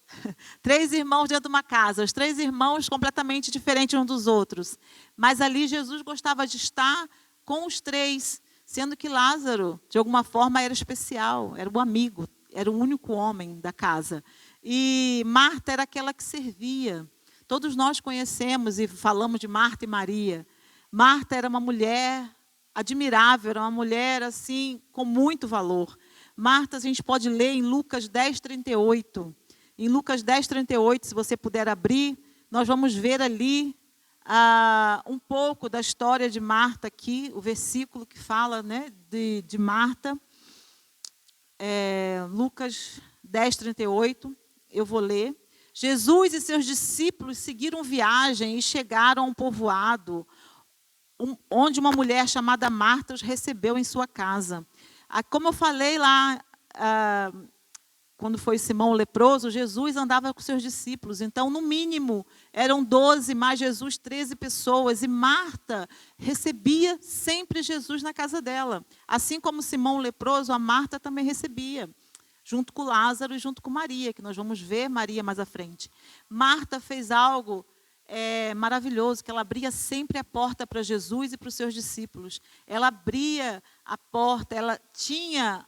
Speaker 1: 3 irmãos dentro de uma casa, os 3 irmãos completamente diferentes uns dos outros. Mas ali Jesus gostava de estar com os 3, sendo que Lázaro, de alguma forma, era especial, era um amigo, era o único homem da casa. E Marta era aquela que servia. Todos nós conhecemos e falamos de Marta e Maria. Marta era uma mulher admirável, era uma mulher assim com muito valor. Marta, a gente pode ler em Lucas 10:38. Em Lucas 10:38, se você puder abrir, nós vamos ver ali um pouco da história de Marta aqui, o versículo que fala, né, de Marta. Lucas 10:38, eu vou ler. Jesus e seus discípulos seguiram viagem e chegaram a um povoado, onde uma mulher chamada Marta os recebeu em sua casa. Como eu falei lá, quando foi Simão o leproso, Jesus andava com seus discípulos. Então, no mínimo, eram 12, mais Jesus, 13 pessoas. E Marta recebia sempre Jesus na casa dela. Assim como Simão o leproso, a Marta também recebia, junto com Lázaro e junto com Maria, que nós vamos ver Maria mais à frente. Marta fez algo maravilhoso, que ela abria sempre a porta para Jesus e para os seus discípulos. Ela abria a porta, ela tinha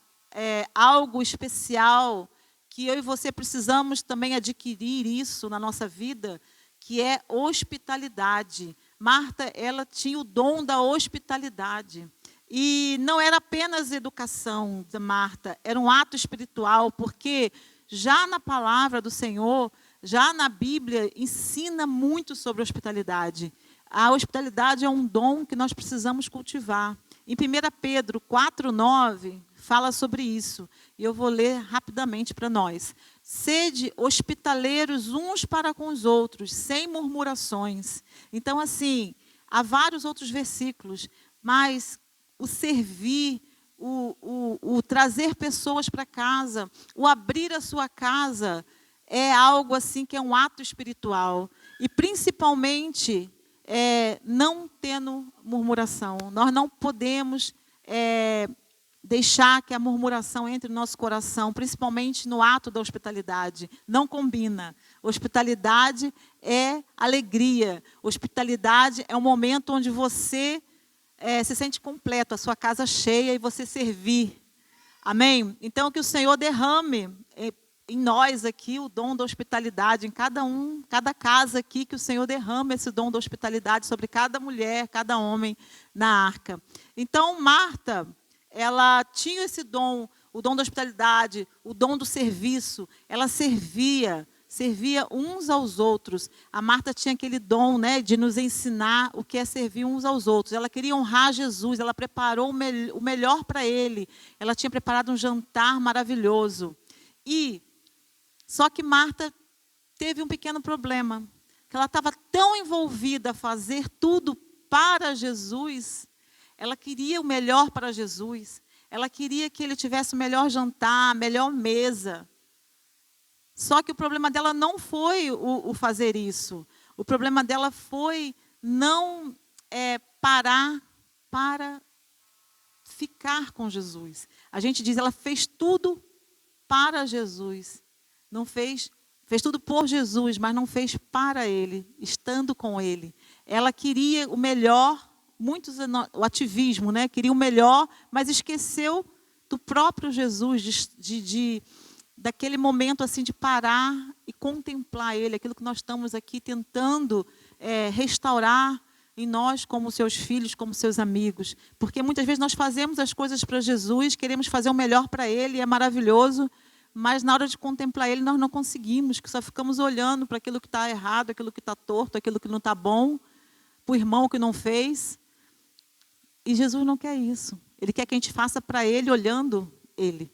Speaker 1: algo especial, que eu e você precisamos também adquirir isso na nossa vida, que é hospitalidade. Marta, ela tinha o dom da hospitalidade. E não era apenas educação de Marta, era um ato espiritual, porque já na palavra do Senhor, já na Bíblia, ensina muito sobre hospitalidade. A hospitalidade é um dom que nós precisamos cultivar. Em 1 Pedro 4:9, fala sobre isso. E eu vou ler rapidamente para nós. Sede hospitaleiros uns para com os outros, sem murmurações. Então, assim, há vários outros versículos, mas o servir, o trazer pessoas para casa, o abrir a sua casa, é algo assim que é um ato espiritual. E principalmente, não tendo murmuração. Nós não podemos deixar que a murmuração entre no nosso coração, principalmente no ato da hospitalidade. Não combina. Hospitalidade é alegria. Hospitalidade é um momento onde você se sente completo, a sua casa cheia e você servir. Amém? Então, que o Senhor derrame em nós aqui o dom da hospitalidade, em cada casa aqui, que o Senhor derrame esse dom da hospitalidade sobre cada mulher, cada homem na arca. Então, Marta, ela tinha esse dom, o dom da hospitalidade, o dom do serviço. Ela servia uns aos outros. A Marta tinha aquele dom, né, de nos ensinar o que é servir uns aos outros. Ela queria honrar Jesus, ela preparou o melhor para ele. Ela tinha preparado um jantar maravilhoso. Só que Marta teve um pequeno problema, que ela estava tão envolvida a fazer tudo para Jesus, ela queria o melhor para Jesus, ela queria que ele tivesse o melhor jantar, a melhor mesa. Só que o problema dela não foi o fazer isso, o problema dela foi não parar para ficar com Jesus. A gente diz, ela fez tudo para Jesus. Não fez tudo por Jesus, mas não fez para Ele, estando com Ele. Ela queria o melhor, o ativismo, né? Queria o melhor, mas esqueceu do próprio Jesus, daquele momento assim de parar e contemplar Ele, aquilo que nós estamos aqui tentando restaurar em nós como seus filhos, como seus amigos. Porque muitas vezes nós fazemos as coisas para Jesus, queremos fazer o melhor para Ele, é maravilhoso, mas na hora de contemplar Ele, nós não conseguimos, que só ficamos olhando para aquilo que está errado, aquilo que está torto, aquilo que não está bom, para o irmão que não fez. E Jesus não quer isso. Ele quer que a gente faça para Ele, olhando Ele.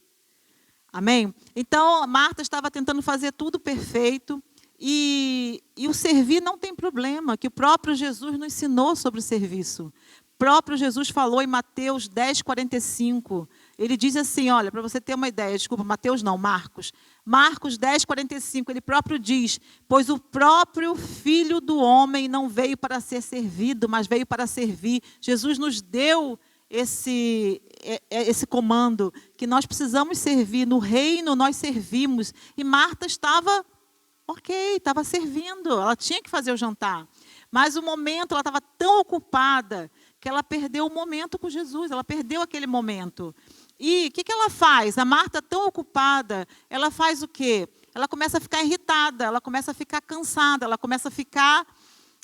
Speaker 1: Amém? Então, Marta estava tentando fazer tudo perfeito, e o servir não tem problema, que o próprio Jesus nos ensinou sobre o serviço. O próprio Jesus falou em Mateus 10:45, ele diz assim, olha, para você ter uma ideia, desculpa, Mateus não, Marcos. Marcos 10, 45, ele próprio diz: pois o próprio Filho do Homem não veio para ser servido, mas veio para servir. Jesus nos deu esse comando, que nós precisamos servir. No reino nós servimos. E Marta estava, estava servindo, ela tinha que fazer o jantar. Mas o momento, ela estava tão ocupada, que ela perdeu o momento com Jesus, ela perdeu aquele momento. E o que ela faz? A Marta, tão ocupada, ela faz o quê? Ela começa a ficar irritada, ela começa a ficar cansada, ela começa a ficar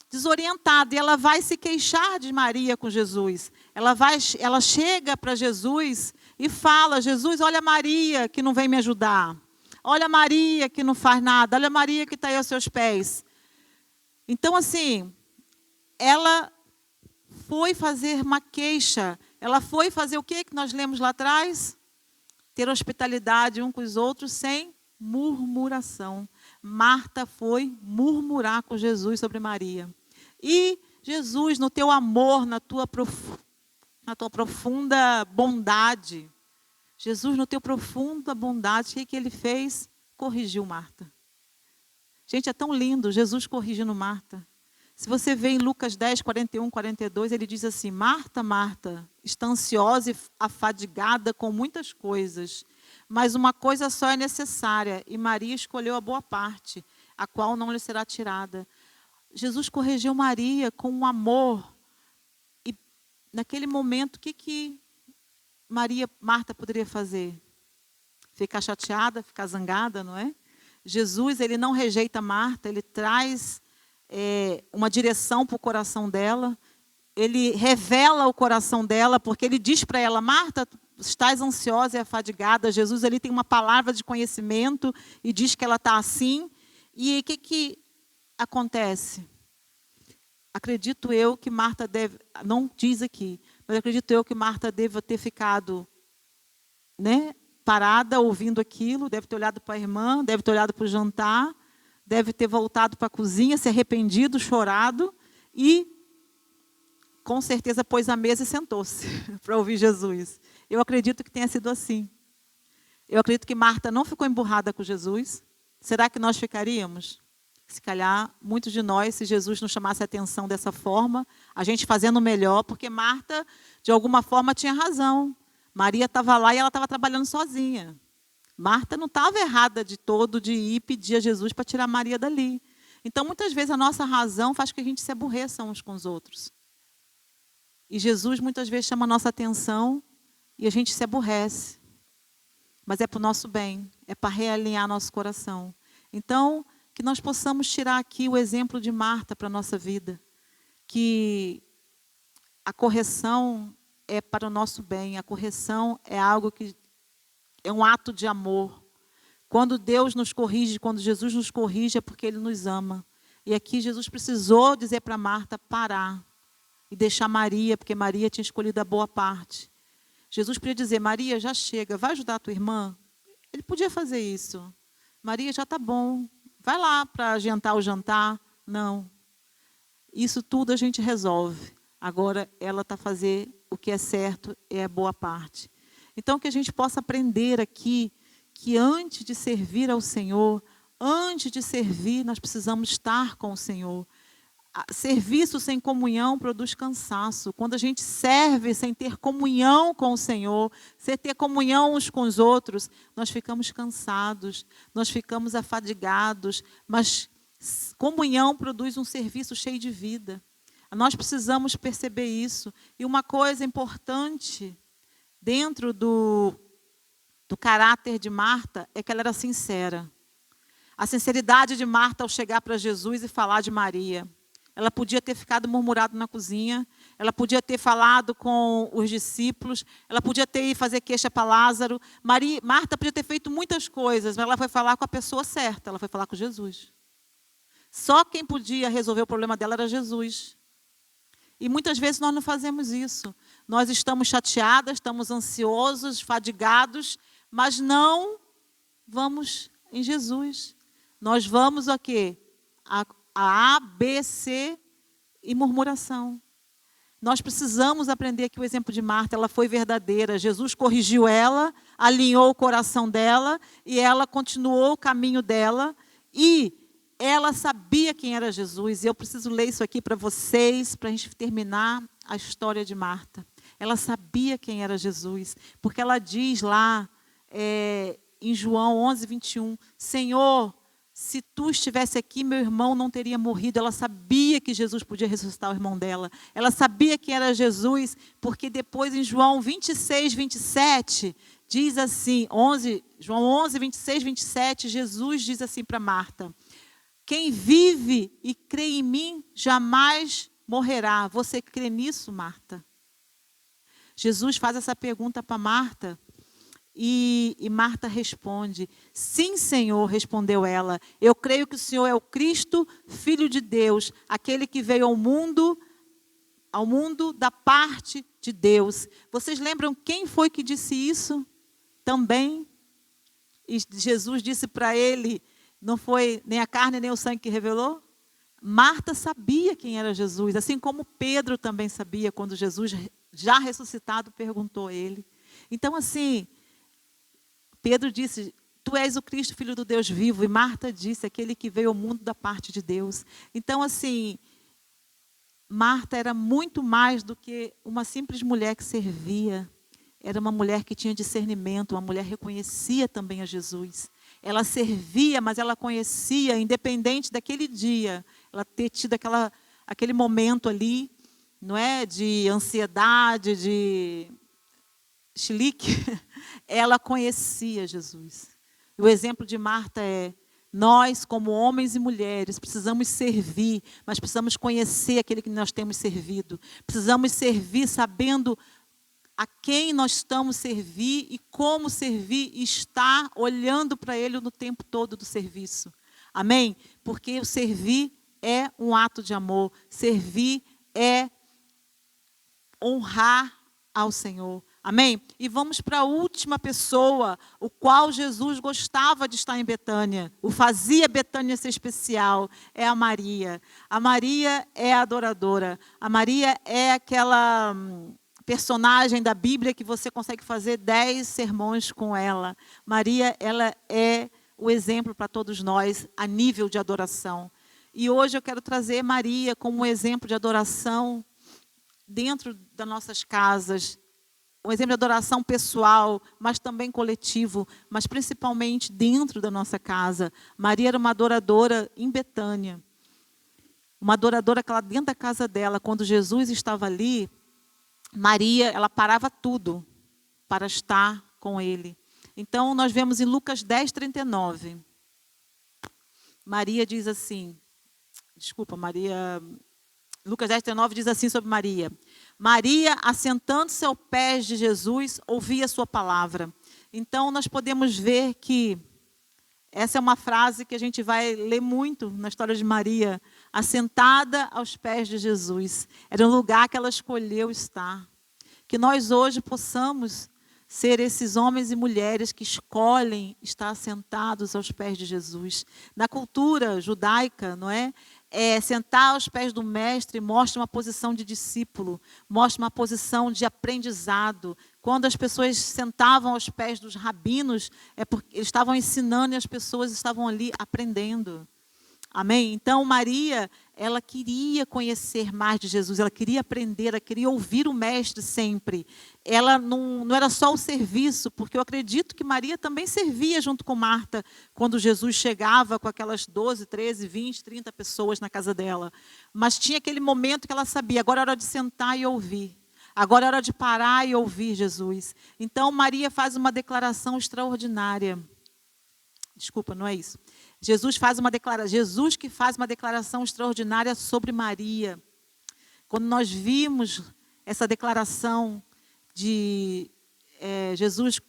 Speaker 1: desorientada. E ela vai se queixar de Maria com Jesus. Ela chega para Jesus e fala: Jesus, olha Maria que não vem me ajudar. Olha Maria que não faz nada. Olha Maria que está aí aos seus pés. Então, assim, ela foi fazer uma queixa. Ela foi fazer o que nós lemos lá atrás? Ter hospitalidade um com os outros sem murmuração. Marta foi murmurar com Jesus sobre Maria. E Jesus, no teu amor, na tua profunda bondade, Jesus, no teu profunda bondade, o que ele fez? Corrigiu Marta. Gente, é tão lindo Jesus corrigindo Marta. Se você vê em Lucas 10, 41, 42, ele diz assim: Marta, Marta, está ansiosa e afadigada com muitas coisas, mas uma coisa só é necessária, e Maria escolheu a boa parte, a qual não lhe será tirada. Jesus corrigiu Maria com um amor. E naquele momento, o que Marta poderia fazer? Ficar chateada, ficar zangada, não é? Jesus, ele não rejeita Marta, ele traz uma direção para o coração dela. Ele revela o coração dela, porque ele diz para ela: Marta, estás ansiosa e afadigada. Jesus, ele tem uma palavra de conhecimento e diz que ela está assim. E o que acontece? Acredito eu que Marta deve, não diz aqui, mas acredito eu que Marta deva ter ficado, parada, ouvindo aquilo, deve ter olhado para a irmã, deve ter olhado para o jantar, deve ter voltado para a cozinha, se arrependido, chorado, e com certeza pôs a mesa e sentou-se para ouvir Jesus. Eu acredito que tenha sido assim. Eu acredito que Marta não ficou emburrada com Jesus. Será que nós ficaríamos? Se calhar, muitos de nós, se Jesus nos chamasse a atenção dessa forma, a gente fazendo melhor, porque Marta, de alguma forma, tinha razão. Maria estava lá e ela estava trabalhando sozinha. Marta não estava errada de todo de ir pedir a Jesus para tirar Maria dali. Então, muitas vezes, a nossa razão faz com que a gente se aborreça uns com os outros. E Jesus, muitas vezes, chama a nossa atenção e a gente se aborrece. Mas é para o nosso bem, é para realinhar nosso coração. Então, que nós possamos tirar aqui o exemplo de Marta para a nossa vida. Que a correção é para o nosso bem, a correção é algo que é um ato de amor. Quando Deus nos corrige, quando Jesus nos corrige, é porque Ele nos ama. E aqui Jesus precisou dizer para Marta parar e deixar Maria, porque Maria tinha escolhido a boa parte. Jesus podia dizer: Maria, já chega, vai ajudar a tua irmã? Ele podia fazer isso. Maria, já está bom, vai lá para adiantar o jantar. Não. Isso tudo a gente resolve. Agora ela está a fazer o que é certo, é a boa parte. Então, que a gente possa aprender aqui que antes de servir ao Senhor, antes de servir, nós precisamos estar com o Senhor. Serviço sem comunhão produz cansaço. Quando a gente serve sem ter comunhão com o Senhor, sem ter comunhão uns com os outros, nós ficamos cansados, nós ficamos afadigados, mas comunhão produz um serviço cheio de vida. Nós precisamos perceber isso. E uma coisa importante dentro do caráter de Marta é que ela era sincera. A sinceridade de Marta ao chegar para Jesus e falar de Maria. Ela podia ter ficado murmurado na cozinha, ela podia ter falado com os discípulos, ela podia ter ido fazer queixa para Lázaro. Marta podia ter feito muitas coisas, mas ela foi falar com a pessoa certa, ela foi falar com Jesus. Só quem podia resolver o problema dela era Jesus. E muitas vezes nós não fazemos isso. Nós estamos chateadas, estamos ansiosos, fadigados, mas não vamos em Jesus. Nós vamos a quê? A B, C e murmuração. Nós precisamos aprender aqui o exemplo de Marta. Ela foi verdadeira. Jesus corrigiu ela. alinhou o coração dela e ela continuou o caminho dela e ela sabia quem era Jesus. E eu preciso ler isso aqui para vocês, para a gente terminar a história de Marta. Ela sabia quem era Jesus, porque ela diz lá em João 11:21, Senhor, se tu estivesse aqui, meu irmão não teria morrido. Ela sabia que Jesus podia ressuscitar o irmão dela. Ela sabia que era Jesus, porque depois em João 26:27, diz assim, João 11:26-27, Jesus diz assim para Marta, quem vive e crê em mim, jamais morrerá. Você crê nisso, Marta? Jesus faz essa pergunta para Marta. E Marta responde, sim, Senhor, respondeu ela, eu creio que o Senhor é o Cristo, Filho de Deus, aquele que veio ao mundo da parte de Deus. Vocês lembram quem foi que disse isso? Também, e Jesus disse para ele, não foi nem a carne nem o sangue que revelou? Marta sabia quem era Jesus, assim como Pedro também sabia, quando Jesus, já ressuscitado, perguntou a ele. Então, assim, Pedro disse, tu és o Cristo, Filho do Deus vivo. E Marta disse, aquele que veio ao mundo da parte de Deus. Então, assim, Marta era muito mais do que uma simples mulher que servia. Era uma mulher que tinha discernimento, uma mulher que reconhecia também a Jesus. Ela servia, mas ela conhecia, independente daquele dia, ela ter tido aquele momento ali, não é, de ansiedade, de chilique, ela conhecia Jesus. O exemplo de Marta é, nós como homens e mulheres precisamos servir, mas precisamos conhecer aquele que nós temos servido. Precisamos servir sabendo a quem nós estamos servir e como servir e estar olhando para ele no tempo todo do serviço. Amém? Porque o servir é um ato de amor. Servir é honrar ao Senhor. Amém? E vamos para a última pessoa, o qual Jesus gostava de estar em Betânia, o fazia Betânia ser especial, é a Maria. A Maria é a adoradora. A Maria é aquela personagem da Bíblia que você consegue fazer 10 sermões com ela. Maria, ela é o exemplo para todos nós a nível de adoração. E hoje eu quero trazer Maria como um exemplo de adoração dentro das nossas casas, um exemplo de adoração pessoal, mas também coletivo, mas principalmente dentro da nossa casa. Maria era uma adoradora em Betânia. Uma adoradora que ela dentro da casa dela, quando Jesus estava ali, Maria, ela parava tudo para estar com ele. Então, nós vemos em Lucas 10:39. Maria diz assim, Lucas 10:39 diz assim sobre Maria. Maria, assentando-se aos pés de Jesus, ouvia a sua palavra. Então, nós podemos ver que essa é uma frase que a gente vai ler muito na história de Maria. Assentada aos pés de Jesus. Era um lugar que ela escolheu estar. Que nós hoje possamos ser esses homens e mulheres que escolhem estar sentados aos pés de Jesus. Na cultura judaica, não é? Sentar aos pés do mestre mostra uma posição de discípulo, mostra uma posição de aprendizado. Quando as pessoas sentavam aos pés dos rabinos, é porque eles estavam ensinando e as pessoas estavam ali aprendendo. Amém? Então, Maria, ela queria conhecer mais de Jesus, ela queria aprender, ela queria ouvir o mestre sempre. Ela não era só o serviço, porque eu acredito que Maria também servia junto com Marta, quando Jesus chegava com aquelas 12, 13, 20, 30 pessoas na casa dela. Mas tinha aquele momento que ela sabia, agora é hora de sentar e ouvir. Agora é hora de parar e ouvir Jesus. Então, Maria faz uma declaração extraordinária. Desculpa, não é isso. Jesus que faz uma declaração extraordinária sobre Maria. Quando nós vimos essa declaração de Jesus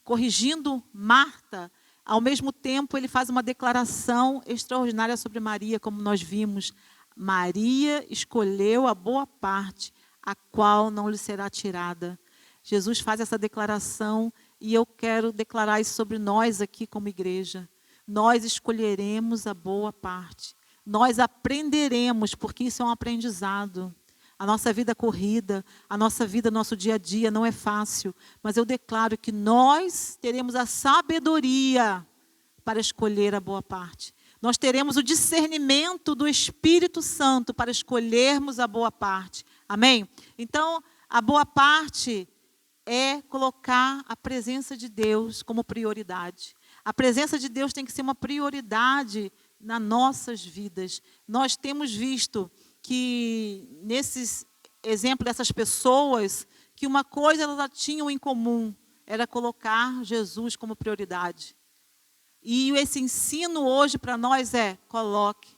Speaker 1: corrigindo Marta, ao mesmo tempo ele faz uma declaração extraordinária sobre Maria, como nós vimos. Maria escolheu a boa parte, a qual não lhe será tirada. Jesus faz essa declaração e eu quero declarar isso sobre nós aqui como igreja. Nós escolheremos a boa parte. Nós aprenderemos, porque isso é um aprendizado. A nossa vida corrida, a nossa vida, nosso dia a dia não é fácil. Mas eu declaro que nós teremos a sabedoria para escolher a boa parte. Nós teremos o discernimento do Espírito Santo para escolhermos a boa parte. Amém? Então, a boa parte é colocar a presença de Deus como prioridade. A presença de Deus tem que ser uma prioridade nas nossas vidas. Nós temos visto que, nesses exemplos dessas pessoas, que uma coisa elas já tinham em comum, era colocar Jesus como prioridade. E esse ensino hoje para nós é: coloque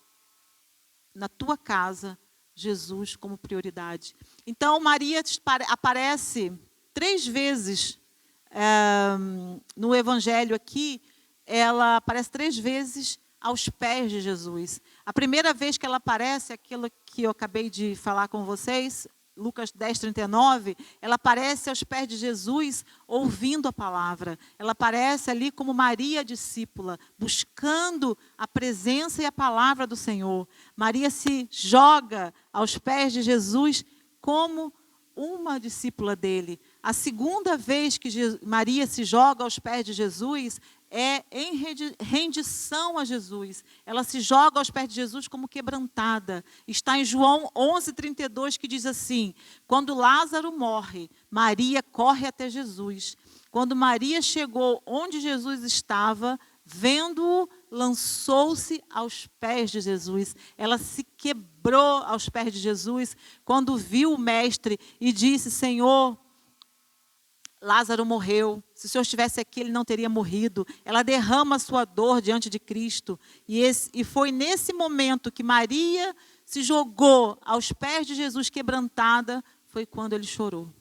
Speaker 1: na tua casa Jesus como prioridade. Então, Maria aparece 3 vezes no Evangelho aqui. Ela aparece 3 vezes aos pés de Jesus. A primeira vez que ela aparece, aquilo que eu acabei de falar com vocês, Lucas 10:39, ela aparece aos pés de Jesus ouvindo a palavra. Ela aparece ali como Maria discípula, buscando a presença e a palavra do Senhor. Maria se joga aos pés de Jesus como uma discípula dele. A segunda vez que Maria se joga aos pés de Jesus é em rendição a Jesus. Ela se joga aos pés de Jesus como quebrantada. Está em João 11:32, que diz assim: quando Lázaro morre, Maria corre até Jesus. Quando Maria chegou onde Jesus estava, vendo-o, lançou-se aos pés de Jesus. Ela se quebrou aos pés de Jesus quando viu o mestre e disse: Senhor, Lázaro morreu. Se o Senhor estivesse aqui, ele não teria morrido. Ela derrama a sua dor diante de Cristo. E foi nesse momento que Maria se jogou aos pés de Jesus quebrantada, foi quando ele chorou.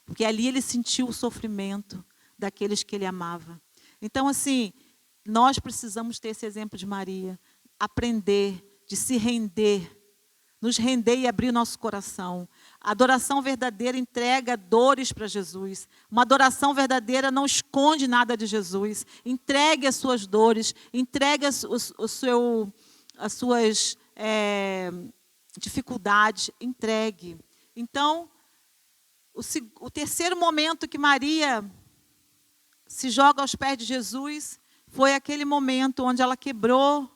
Speaker 1: Porque ali ele sentiu o sofrimento daqueles que ele amava. Então, assim, nós precisamos ter esse exemplo de Maria. Aprender, de se render, nos render e abrir nosso coração. A adoração verdadeira entrega dores para Jesus. Uma adoração verdadeira não esconde nada de Jesus. Entregue as suas dores, entregue as suas dificuldades, entregue. Então, o terceiro momento que Maria se joga aos pés de Jesus foi aquele momento onde ela quebrou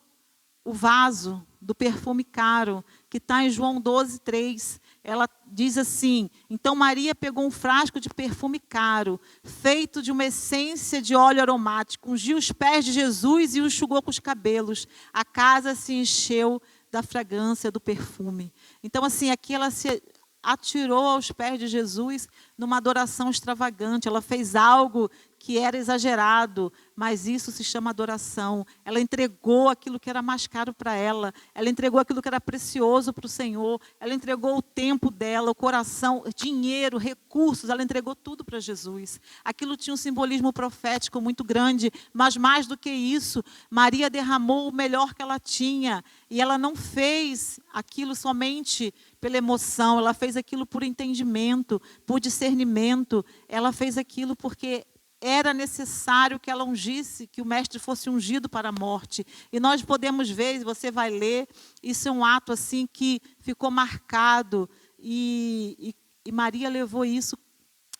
Speaker 1: o vaso do perfume caro, que está em João 12:3. Ela diz assim: então Maria pegou um frasco de perfume caro, feito de uma essência de óleo aromático, ungiu os pés de Jesus e o enxugou com os cabelos. A casa se encheu da fragrância do perfume. Então, assim, aqui ela se atirou aos pés de Jesus numa adoração extravagante. Ela fez algo que era exagerado, mas isso se chama adoração. Ela entregou aquilo que era mais caro para ela. Ela entregou aquilo que era precioso para o Senhor. Ela entregou o tempo dela, o coração, dinheiro, recursos. Ela entregou tudo para Jesus. Aquilo tinha um simbolismo profético muito grande, mas mais do que isso, Maria derramou o melhor que ela tinha. E ela não fez aquilo somente pela emoção, ela fez aquilo por entendimento, por discernimento. Ela fez aquilo porque era necessário que ela ungisse, que o mestre fosse ungido para a morte. E nós podemos ver, você vai ler, isso é um ato assim que ficou marcado. E Maria levou isso,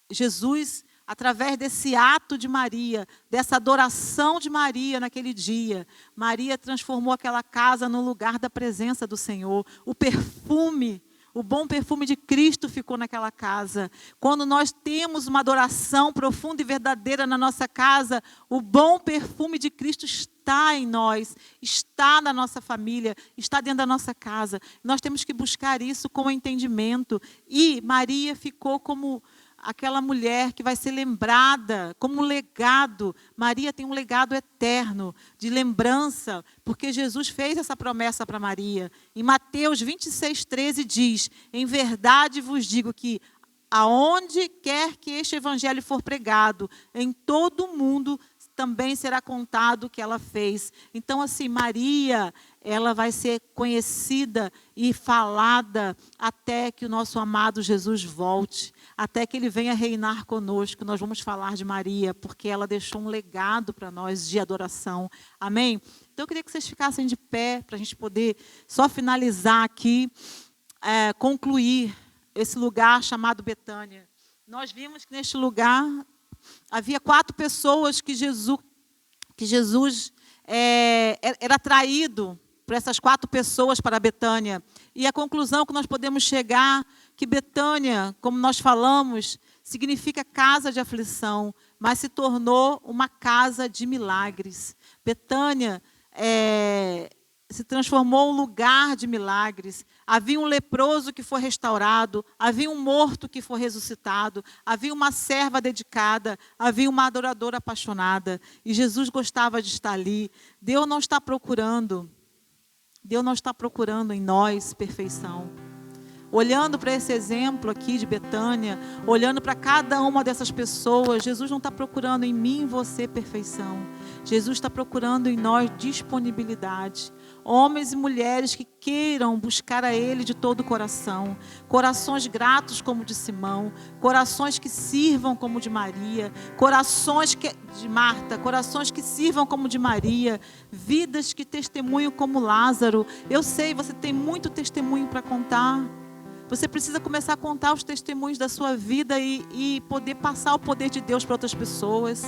Speaker 1: Jesus, através desse ato de Maria, dessa adoração de Maria naquele dia. Maria transformou aquela casa no lugar da presença do Senhor. O perfume, o bom perfume de Cristo ficou naquela casa. Quando nós temos uma adoração profunda e verdadeira na nossa casa, o bom perfume de Cristo está em nós, está na nossa família, está dentro da nossa casa. Nós temos que buscar isso com entendimento. E Maria ficou como aquela mulher que vai ser lembrada como um legado. Maria tem um legado eterno de lembrança, porque Jesus fez essa promessa para Maria. Em Mateus 26:13 diz: em verdade vos digo que aonde quer que este evangelho for pregado, em todo o mundo também será contado o que ela fez. Então, assim, Maria, ela vai ser conhecida e falada até que o nosso amado Jesus volte, até que ele venha reinar conosco. Nós vamos falar de Maria, porque ela deixou um legado para nós de adoração. Amém? Então, eu queria que vocês ficassem de pé, para a gente poder só finalizar aqui. concluir esse lugar chamado Betânia. Nós vimos que neste lugar havia 4 pessoas que Jesus era atraído por essas 4 pessoas para Betânia. E a conclusão que nós podemos chegar, que Betânia, como nós falamos, significa casa de aflição, mas se tornou uma casa de milagres. Betânia se transformou um lugar de milagres. Havia um leproso que foi restaurado, havia um morto que foi ressuscitado, havia uma serva dedicada, havia uma adoradora apaixonada. E Jesus gostava de estar ali. Deus não está procurando em nós perfeição. Olhando para esse exemplo aqui de Betânia, olhando para cada uma dessas pessoas, Jesus não está procurando em mim e você perfeição. Jesus está procurando em nós disponibilidade. Homens e mulheres que queiram buscar a Ele de todo o coração. Corações gratos como o de Simão. Corações que sirvam como o de Maria. Corações de Marta. Corações que sirvam como o de Maria. Vidas que testemunham como Lázaro. Eu sei, você tem muito testemunho para contar. Você precisa começar a contar os testemunhos da sua vida e poder passar o poder de Deus para outras pessoas.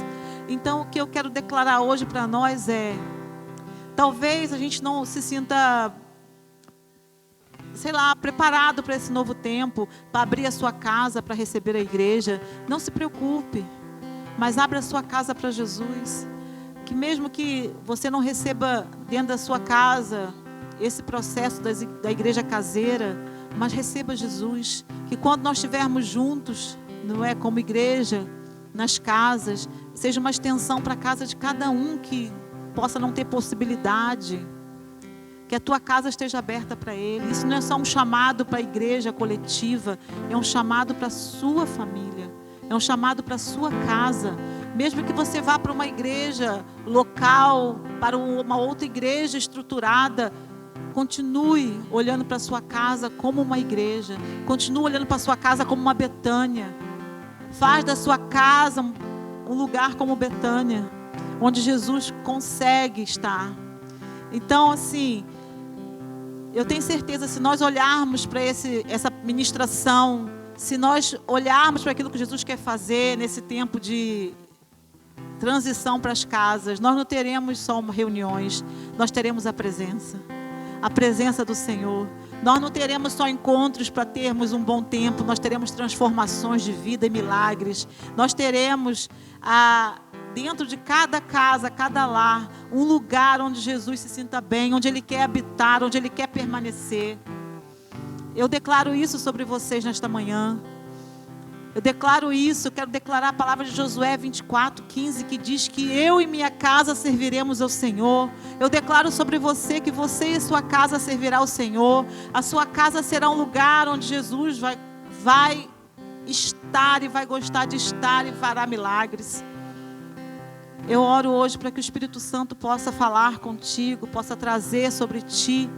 Speaker 1: Então, o que eu quero declarar hoje para nós é: talvez a gente não se sinta, preparado para esse novo tempo, para abrir a sua casa, para receber a igreja. Não se preocupe, mas abra a sua casa para Jesus. Que mesmo que você não receba dentro da sua casa esse processo da igreja caseira, mas receba Jesus. Que quando nós estivermos juntos, não é, como igreja, nas casas, seja uma extensão para a casa de cada um que possa não ter possibilidade. Que a tua casa esteja aberta para Ele. Isso não é só um chamado para a igreja coletiva, é um chamado para a sua família, é um chamado para a sua casa. Mesmo que você vá para uma igreja local, para uma outra igreja estruturada, continue olhando para a sua casa como uma igreja. Continue olhando para a sua casa como uma Betânia. Faz da sua casa um lugar como Betânia, onde Jesus consegue estar. Então, assim, eu tenho certeza, se nós olharmos para essa ministração, se nós olharmos para aquilo que Jesus quer fazer nesse tempo de transição para as casas, nós não teremos só reuniões, nós teremos a presença do Senhor. Nós não teremos só encontros para termos um bom tempo, nós teremos transformações de vida e milagres. Nós teremos dentro de cada casa, cada lar, um lugar onde Jesus se sinta bem, onde Ele quer habitar, onde Ele quer permanecer. Eu declaro isso sobre vocês nesta manhã. Eu declaro isso, eu quero declarar a palavra de Josué 24:15, que diz que eu e minha casa serviremos ao Senhor. Eu declaro sobre você que você e sua casa servirá ao Senhor. A sua casa será um lugar onde Jesus vai estar e vai gostar de estar e fará milagres. Eu oro hoje para que o Espírito Santo possa falar contigo, possa trazer sobre ti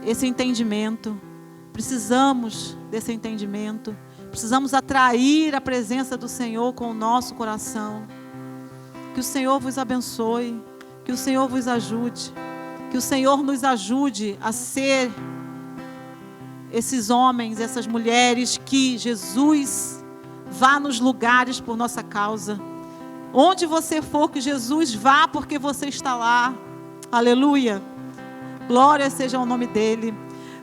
Speaker 1: esse entendimento. Precisamos desse entendimento. Precisamos atrair a presença do Senhor com o nosso coração. Que o Senhor vos abençoe. Que o Senhor vos ajude. Que o Senhor nos ajude a ser esses homens, essas mulheres que Jesus vá nos lugares por nossa causa. Onde você for, que Jesus vá porque você está lá. Aleluia. Glória seja ao nome dEle.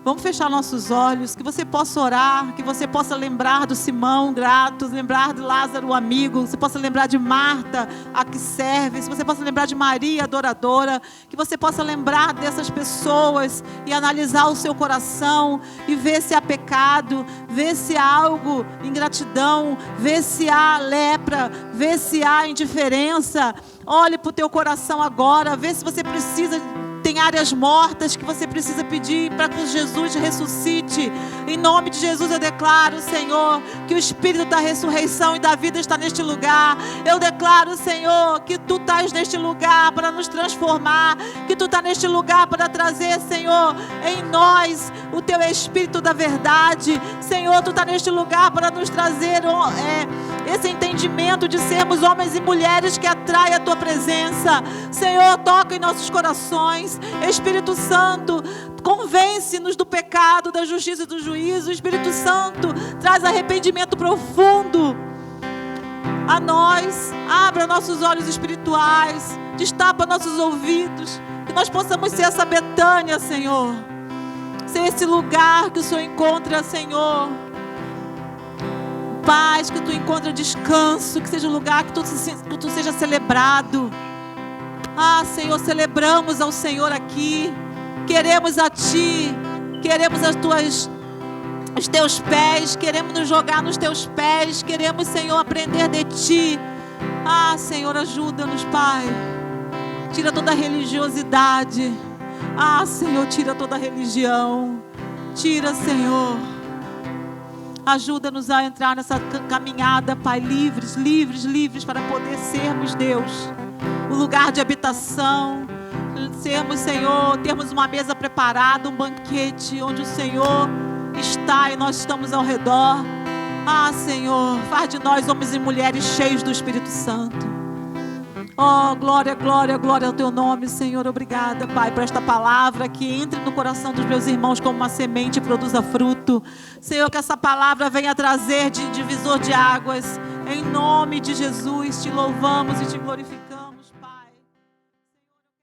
Speaker 1: Vamos fechar nossos olhos, que você possa orar, que você possa lembrar do Simão grato, lembrar de Lázaro o amigo, que você possa lembrar de Marta, a que serve, que você possa lembrar de Maria, adoradora, que você possa lembrar dessas pessoas e analisar o seu coração e ver se há pecado, ver se há algo, ingratidão, ver se há lepra, ver se há indiferença. Olhe para o teu coração agora, vê se você precisa. Tem áreas mortas que você precisa pedir para que Jesus ressuscite. Em nome de Jesus eu declaro, Senhor, que o Espírito da ressurreição e da vida está neste lugar. Eu declaro, Senhor, que Tu estás neste lugar para nos transformar, que Tu estás neste lugar para trazer, Senhor, em nós o Teu Espírito da verdade. Senhor, Tu estás neste lugar para nos trazer esse entendimento de sermos homens e mulheres que atraem a Tua presença. Senhor, toca em nossos corações. Espírito Santo, convence-nos do pecado, da justiça e do juízo. Espírito Santo, traz arrependimento profundo a nós. Abra nossos olhos espirituais, destapa nossos ouvidos, que nós possamos ser essa Betânia, Senhor. Ser esse lugar que o Senhor encontra, Senhor, paz, que Tu encontra descanso, que seja um lugar que Tu seja celebrado. Ah, Senhor, celebramos ao Senhor aqui. Queremos a Ti, queremos os Teus pés, queremos nos jogar nos Teus pés, queremos, Senhor, aprender de Ti. Ah, Senhor, ajuda-nos, Pai. Tira toda a religiosidade. Ah, Senhor, tira toda a religião. Tira, Senhor. Ajuda-nos a entrar nessa caminhada, Pai, livres, livres, livres, para poder sermos, Deus, o lugar de habitação. Sermos, Senhor, termos uma mesa preparada, um banquete onde o Senhor está e nós estamos ao redor. Ah, Senhor, faz de nós homens e mulheres cheios do Espírito Santo. Oh, glória, glória, glória ao Teu nome, Senhor. Obrigada, Pai, por esta palavra que entre no coração dos meus irmãos como uma semente e produza fruto. Senhor, que essa palavra venha trazer de divisor de águas. Em nome de Jesus, Te louvamos e Te glorificamos.